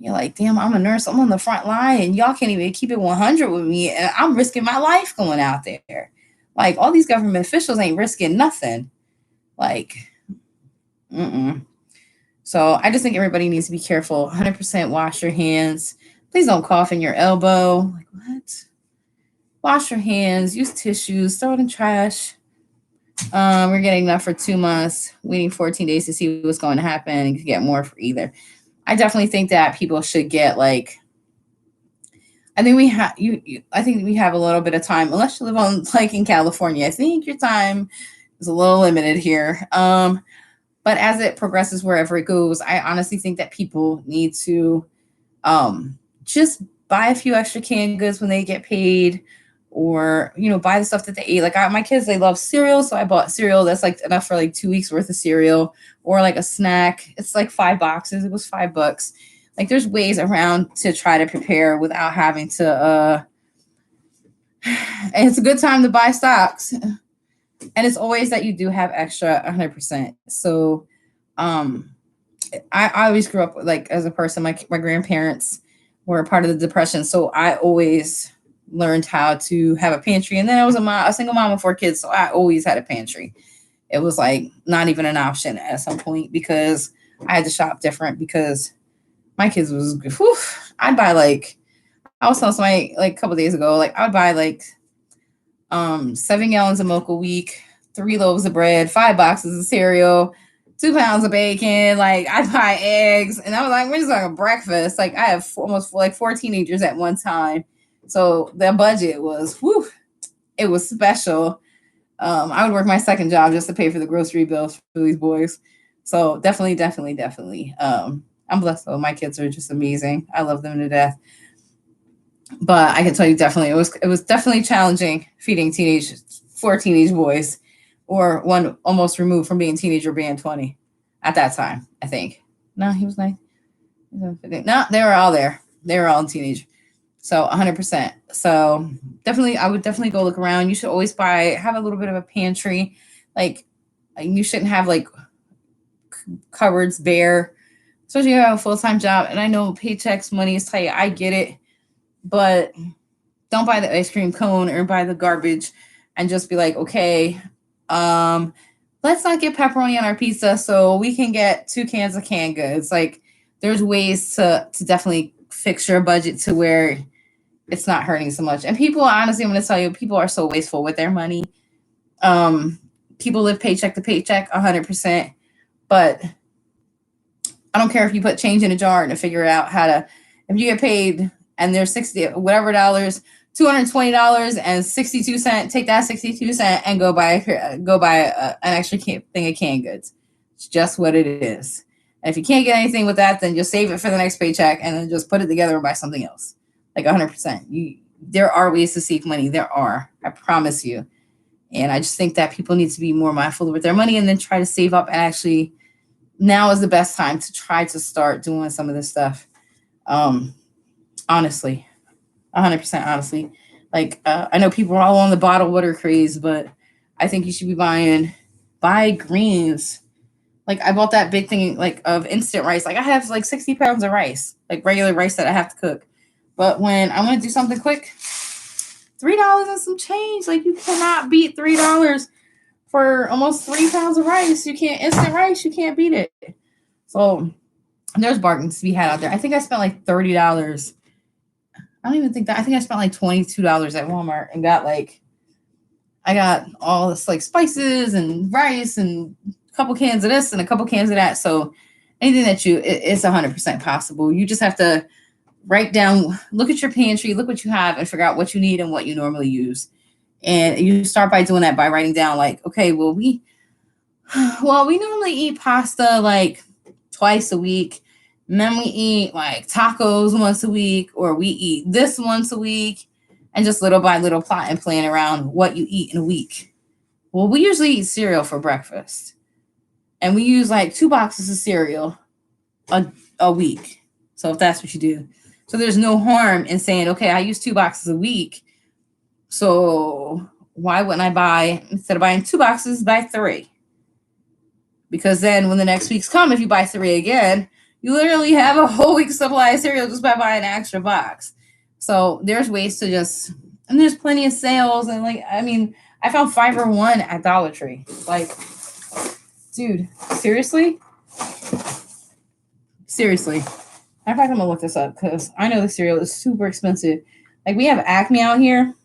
you're like, damn, I'm a nurse, I'm on the front line, and y'all can't even keep it 100 with me, and I'm risking my life going out there. Like all these government officials ain't risking nothing. Like, mm-mm. So I just think everybody needs to be careful. 100% wash your hands. Please don't cough in your elbow. Like what? Wash your hands. Use tissues. Throw it in trash. We're getting enough for 2 months. Waiting 14 days to see what's going to happen and get more for either. I definitely think that people should get like. I think we have I think we have a little bit of time, unless you live on like in California. I think your time is a little limited here. But as it progresses, wherever it goes, I honestly think that people need to just buy a few extra canned goods when they get paid, or buy the stuff that they eat. Like my kids, they love cereal, so I bought cereal that's like enough for like 2 weeks worth of cereal, or like a snack. It's like 5 boxes. It was $5. Like there's ways around to try to prepare without having to. And it's a good time to buy stocks, and it's always that you do have extra 100%. So, I always grew up like as a person. My grandparents were a part of the depression, so I always learned how to have a pantry. And then I was a single mom of 4 kids, so I always had a pantry. It was like not even an option at some point because I had to shop different because my kids was. Whew, I'd buy like I was telling somebody like a couple days ago, like I would buy like 7 gallons of milk a week, 3 loaves of bread, 5 boxes of cereal, 2 pounds of bacon. Like I'd buy eggs, and I was like, we're just like a breakfast. Like I have almost like 4 teenagers at one time, so the budget was, whew, it was special. I would work my second job just to pay for the grocery bills for these boys. So definitely, definitely, definitely. I'm blessed though. My kids are just amazing. I love them to death. But I can tell you definitely it was definitely challenging feeding 4 teenage boys, or one almost removed from being teenager being 20 at that time, I think. No, he was like, no, they were all there. They were all teenage. So 100%. So definitely, I would definitely go look around. You should always have a little bit of a pantry. Like you shouldn't have like cupboards bare, especially if you have a full-time job. And I know paychecks, money is tight. I get it. But don't buy the ice cream cone or buy the garbage and just be like, okay, let's not get pepperoni on our pizza so we can get 2 cans of canned goods. Like there's ways to definitely fix your budget to where it's not hurting so much. And people, honestly, I'm going to tell you, people are so wasteful with their money. People live paycheck to paycheck 100%, but I don't care if you put change in a jar and to figure out how to, if you get paid and there's 60 whatever dollars $220.62. Take that 62 cents and go buy an extra thing of canned goods. It's just what it is. And if you can't get anything with that, then just save it for the next paycheck and then just put it together and buy something else. Like 100%. There are ways to save money. There are. I promise you. And I just think that people need to be more mindful with their money and then try to save up. And actually, now is the best time to try to start doing some of this stuff. Honestly, 100% honestly. Like, I know people are all on the bottled water craze, but I think you should be buy greens. Like, I bought that big thing like of instant rice. Like, I have like 60 pounds of rice, like regular rice that I have to cook. But when I want to do something quick, $3 and some change. Like, you cannot beat $3 for almost 3 pounds of rice. You can't instant rice. You can't beat it. So there's bargains to be had out there. I think I spent like $30. I don't even think that. I think I spent like $22 at Walmart and I got all this like spices and rice and a couple cans of this and a couple cans of that. So anything that it's 100% possible. You just have to write down, look at your pantry, look what you have, and figure out what you need and what you normally use. And you start by doing that by writing down like, okay, well we normally eat pasta like twice a week. And then we eat like tacos once a week, or we eat this once a week, and just little by little plot and plan around what you eat in a week. Well, we usually eat cereal for breakfast, and we use like 2 boxes of cereal a week. So if that's what you do. So there's no harm in saying, okay, I use 2 boxes a week. So why wouldn't I instead of buying 2 boxes, buy 3? Because then when the next week's come, if you buy 3 again, you literally have a whole week's supply of cereal just by buying an extra box. So there's ways to and there's plenty of sales. And I found Fiber One at Dollar Tree. Like, dude, seriously? Seriously. In fact, I'm going to look this up because I know the cereal is super expensive. Like, we have Acme out here,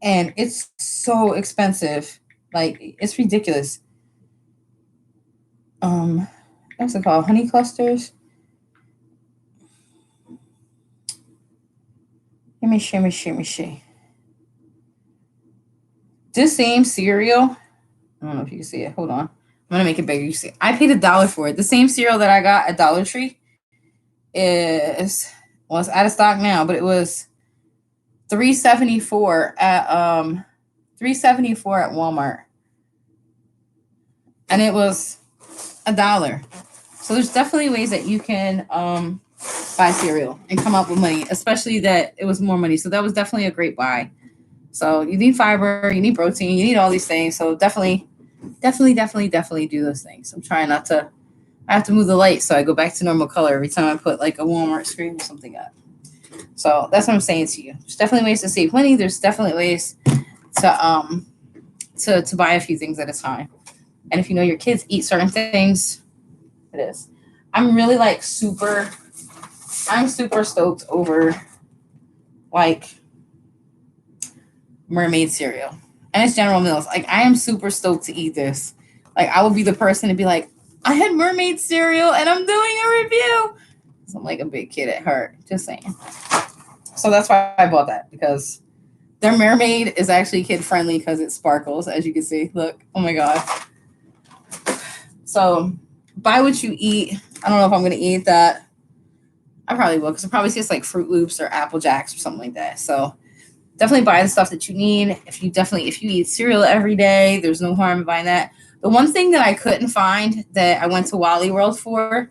and it's so expensive. Like, it's ridiculous. What's it called? Honey Clusters? Let me see. This same cereal, I don't know if you can see it. Hold on. I'm going to make it bigger. You see, I paid $1 for it. The same cereal that I got at Dollar Tree it's out of stock now, but it was $3.74 at Walmart. And it was $1. So there's definitely ways that you can buy cereal and come up with money, especially that it was more money. So that was definitely a great buy. So you need fiber, you need protein, you need all these things. So definitely do those things. I'm trying not to. I have to move the light so I go back to normal color every time I put like a Walmart screen or something up. So that's what I'm saying to you. There's definitely ways to save money. There's definitely ways to buy a few things at a time. And if you know your kids eat certain things, it is. I'm really I'm super stoked over like mermaid cereal. And it's General Mills. Like, I am super stoked to eat this. Like, I will be the person to be like, I had mermaid cereal and I'm doing a review. I'm like a big kid at heart. Just saying. So that's why I bought that, because their mermaid is actually kid friendly because it sparkles, as you can see. Look, oh my God. So buy what you eat. I don't know if I'm going to eat that. I probably will, because it probably tastes like Fruit Loops or Apple Jacks or something like that. So definitely buy the stuff that you need. If you eat cereal every day, there's no harm in buying that. The one thing that I couldn't find that I went to Wally World for,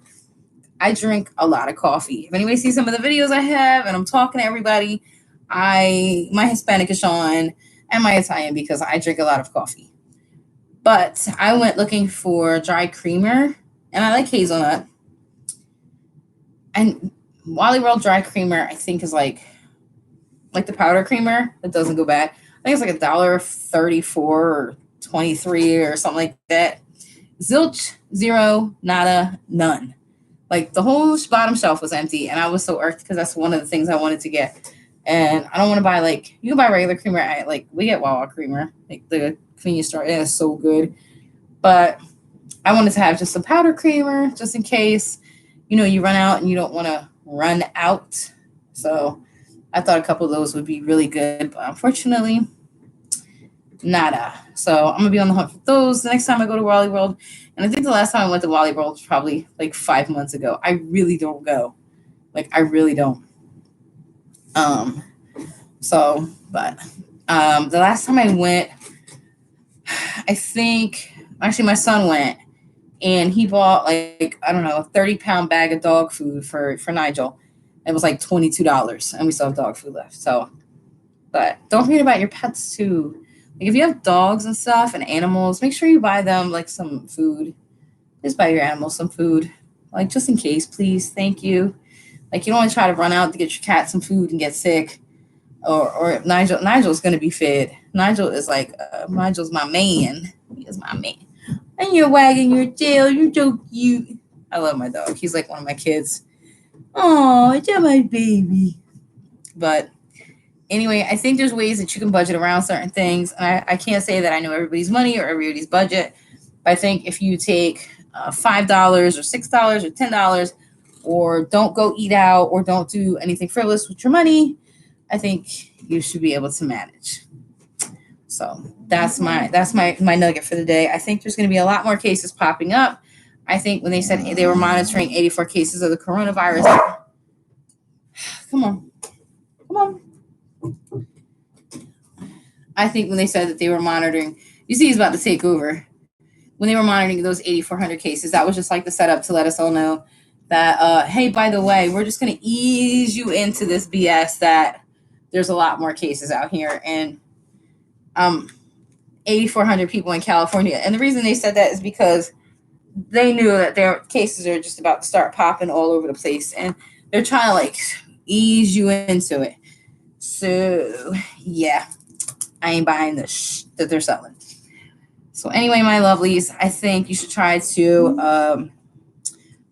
I drink a lot of coffee. If anybody sees some of the videos I have and I'm talking to everybody, my Hispanic is Sean and my Italian, because I drink a lot of coffee. But I went looking for dry creamer, and I like hazelnut. And Wally World dry creamer, I think, is like the powder creamer. It doesn't go bad. I think it's like $1.34 or 23 or something like that. Zilch, zero, nada, none. Like, the whole bottom shelf was empty, and I was so irked because that's one of the things I wanted to get. And I don't want to buy, like, you can buy regular creamer at, like, we get Wawa creamer, like the convenience store. It is so good. But I wanted to have just some powder creamer just in case, you run out and you don't want to run out. So I thought a couple of those would be really good, but unfortunately, nada. So I'm gonna be on the hunt for those the next time I go to Wally World. And I think the last time I went to Wally World was probably like 5 months ago. I really don't go. Like I really don't. Um, but the last time I went, I think actually my son went and he bought like, I don't know, a 30-pound bag of dog food for Nigel. It was like $22 and we still have dog food left. So but don't forget about your pets too. Like if you have dogs and stuff and animals, make sure you buy them like some food. Just buy your animals some food. Like just in case, please. Thank you. Like you don't want to try to run out to get your cat some food and get sick. Or Nigel's gonna be fed. Nigel's my man. He is my man. And you're wagging your tail. You're so cute. I love my dog. He's like one of my kids. Oh, it's my baby. But anyway, I think there's ways that you can budget around certain things. And I can't say that I know everybody's money or everybody's budget. But I think if you take $5 or $6 or $10, or don't go eat out or don't do anything frivolous with your money, I think you should be able to manage. So that's my nugget for the day. I think there's going to be a lot more cases popping up. I think when they said they were monitoring 84 cases of the coronavirus. Come on. I think when they said that they were monitoring, you see, he's about to take over. When they were monitoring those 8,400 cases, that was just like the setup to let us all know that, hey, by the way, we're just going to ease you into this BS that there's a lot more cases out here. And 8,400 people in California. And the reason they said that is because they knew that their cases are just about to start popping all over the place. And they're trying to like ease you into it. So, yeah, I ain't buying the that they're selling. So anyway, my lovelies, I think you should try to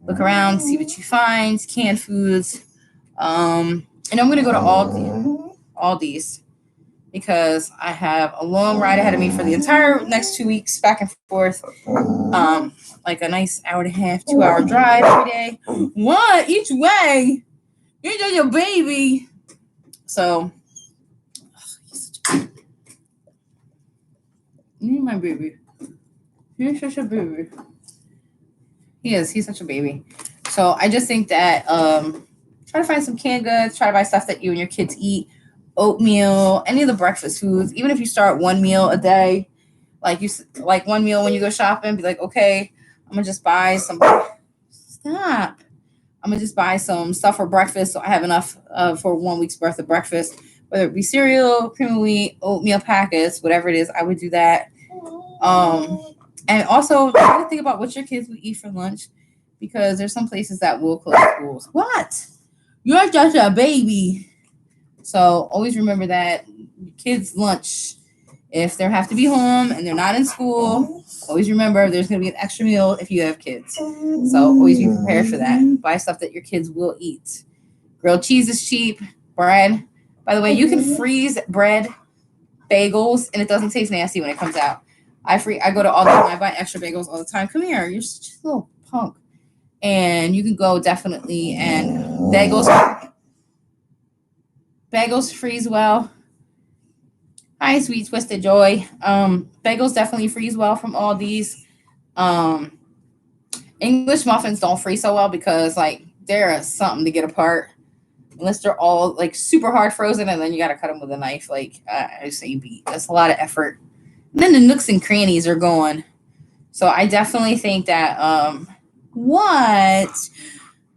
look around, see what you find, canned foods. And I'm going to go to Aldi's because I have a long ride ahead of me for the entire next 2 weeks, back and forth. Like a nice hour and a half, 2-hour drive every day. What? Each way? You're just a baby. So, you're my baby. You're such a baby. He is. He's such a baby. So I just think that try to find some canned goods. Try to buy stuff that you and your kids eat. Oatmeal, any of the breakfast foods. Even if you start one meal a day, like one meal when you go shopping, be like, okay, I'm gonna just buy some. Stop. I'm gonna just buy some stuff for breakfast, so I have enough for 1 week's worth of breakfast. Whether it be cereal, cream of wheat, oatmeal packets, whatever it is, I would do that. And also try to think about what your kids will eat for lunch, because there's some places that will close schools. What? You're just a baby. So always remember that kids' lunch, if they have to be home and they're not in school, always remember there's going to be an extra meal if you have kids. So always be prepared for that. Buy stuff that your kids will eat. Grilled cheese is cheap. Bread. By the way, you can freeze bread, bagels, and it doesn't taste nasty when it comes out. I go to Aldi and I buy extra bagels all the time. Come here, you're such a little punk. And you can go definitely, and bagels freeze well. Hi, sweet twisted joy. Bagels definitely freeze well from all these. English muffins don't freeze so well because like they're something to get apart. Unless they're all like super hard frozen, and then you gotta cut them with a knife. Like I say, that's a lot of effort. And then the nooks and crannies are gone. So I definitely think that what?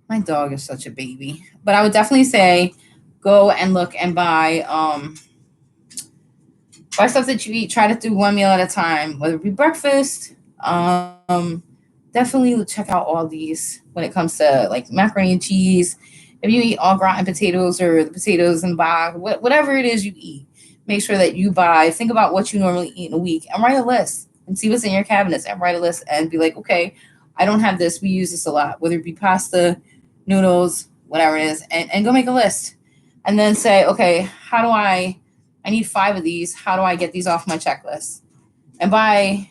My dog is such a baby. But I would definitely say go and look and buy stuff that you eat. Try to do one meal at a time, whether it be breakfast. Definitely check out all these when it comes to like macaroni and cheese. If you eat au gratin potatoes or the potatoes and bog, whatever it is you eat, make sure that you buy. Think about what you normally eat in a week and write a list and see what's in your cabinets and write a list and be like, okay, I don't have this. We use this a lot, whether it be pasta, noodles, whatever it is, and go make a list. And then say, okay, I need 5 of these. How do I get these off my checklist? And buy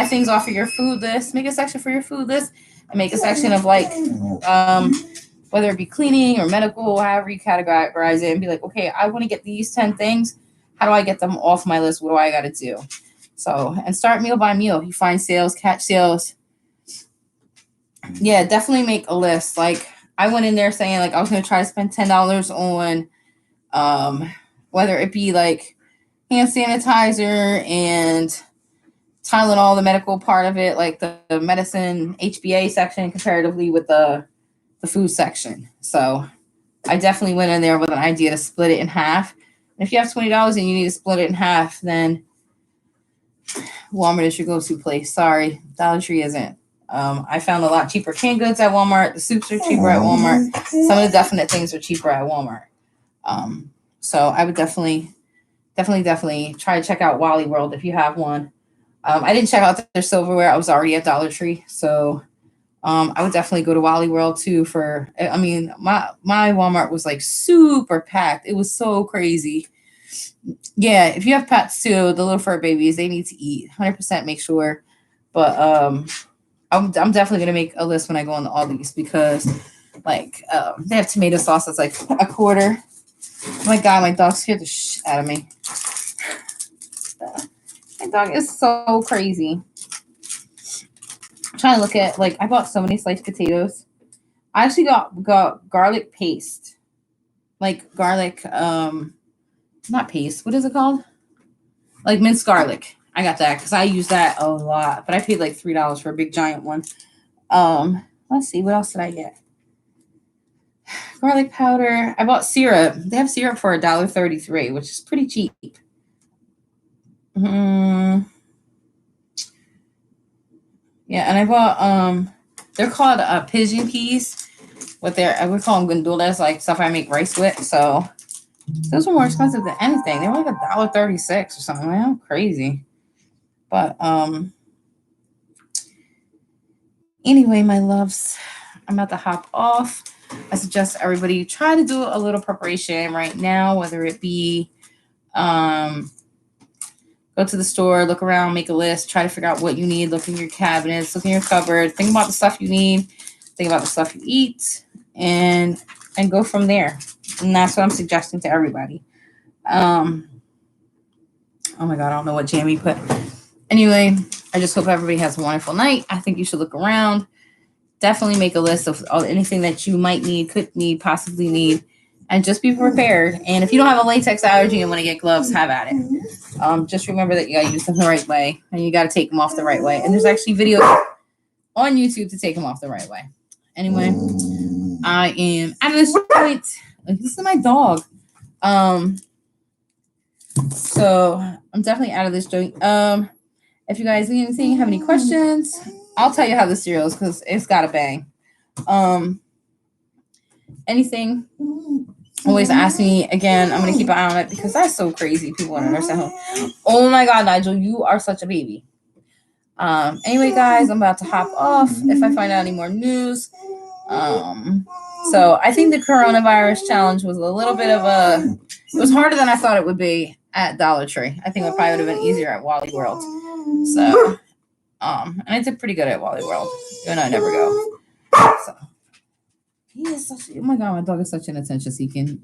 things off of your food list. Make a section for your food list and make a section of like whether it be cleaning or medical, however you categorize it, and be like, okay, I want to get these 10 things. How do I get them off my list? What do I got to do? So, and start meal by meal. You find sales, catch sales. Yeah, definitely make a list. Like, I went in there saying, like, I was going to try to spend $10 on, whether it be like hand sanitizer and Tylenol, the medical part of it, like the medicine HbA section comparatively with the food section. So I definitely went in there with an idea to split it in half. And if you have $20 and you need to split it in half, then Walmart is your go-to place. Sorry, Dollar Tree isn't. I found a lot cheaper canned goods at Walmart. The soups are cheaper at Walmart. Some of the definite things are cheaper at Walmart. So I would definitely try to check out Wally World if you have one. I didn't check out their silverware. I was already at Dollar Tree. So I would definitely go to Wally World too my Walmart was like super packed. It was so crazy. Yeah, if you have pets too, the little fur babies, they need to eat. 100% make sure. But I'm definitely gonna make a list when I go on the Aldi's because like they have tomato sauce that's like a quarter. Oh my God, my dog scared the shit out of me. My dog is so crazy. I'm trying to look at I bought so many sliced potatoes. I actually got garlic paste. Like garlic not paste. What is it called? Like minced garlic. I got that because I use that a lot. But I paid like $3 for a big giant one. Let's see, what else did I get? Garlic powder. I bought syrup. They have syrup for $1.33, which is pretty cheap. Yeah, and I bought they're called pigeon peas. We call them gandules, like stuff I make rice with. So those were more expensive than anything. They were like $1.36 or something. Like, I'm crazy. But anyway, my loves, I'm about to hop off. I suggest everybody try to do a little preparation right now, whether it be go to the store, look around, make a list, try to figure out what you need, look in your cabinets, look in your cupboard, think about the stuff you need, think about the stuff you eat, and go from there. And that's what I'm suggesting to everybody. Oh my God, I don't know what Jamie put. Anyway, I just hope everybody has a wonderful night. I think you should look around. Definitely make a list of anything that you might need, could need, possibly need, and just be prepared. And if you don't have a latex allergy and want to get gloves, have at it. Just remember that you got to use them the right way, and you got to take them off the right way. And there's actually videos on YouTube to take them off the right way. Anyway, I am out of this joint. This is my dog. So I'm definitely out of this joint. If you guys need anything, have any questions, I'll tell you how the cereal is because it's got a bang. Anything, always ask me. Again, I'm going to keep an eye on it because that's so crazy. People want to nurse at home. Oh my God, Nigel, you are such a baby. Anyway, guys, I'm about to hop off if I find out any more news. So I think the coronavirus challenge was a little bit of it was harder than I thought it would be at Dollar Tree. I think it probably would have been easier at Wally World. So, and I did pretty good at Wally World. Even though I never go. So, he is such. Oh my God, my dog is such an attention seeking.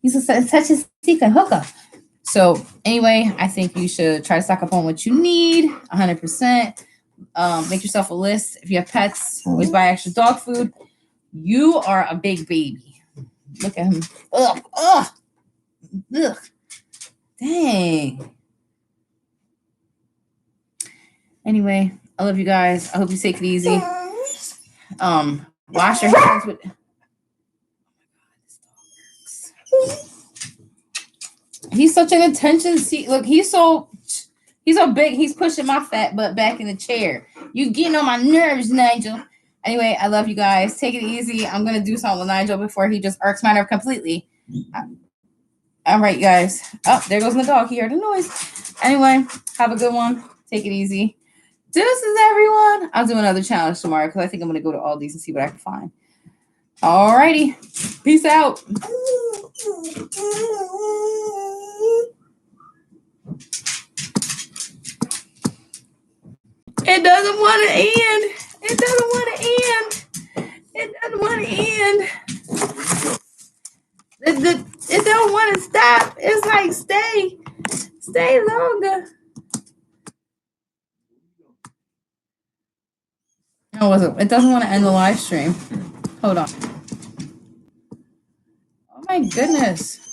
He's a attention seeking hooker. So anyway, I think you should try to stock up on what you need. 100%. Make yourself a list. If you have pets, always buy extra dog food. You are a big baby. Look at him. Ugh. Dang. Anyway, I love you guys. I hope you take it easy. Wash your hands with. He's such an attention seeker. Look, he's so big. He's pushing my fat butt back in the chair. You getting on my nerves, Nigel. Anyway, I love you guys. Take it easy. I'm gonna do something with Nigel before he just irks my nerve completely. All right, guys. Oh, there goes my dog. He heard the noise. Anyway, have a good one. Take it easy. Deuces, everyone. I'll do another challenge tomorrow because I think I'm gonna go to Aldi's and see what I can find. All righty. Peace out. It doesn't want to end. It doesn't want to end. It doesn't want to end. don't want to stop. It's like stay longer. No, it doesn't want to end the live stream. Hold on. Oh my goodness.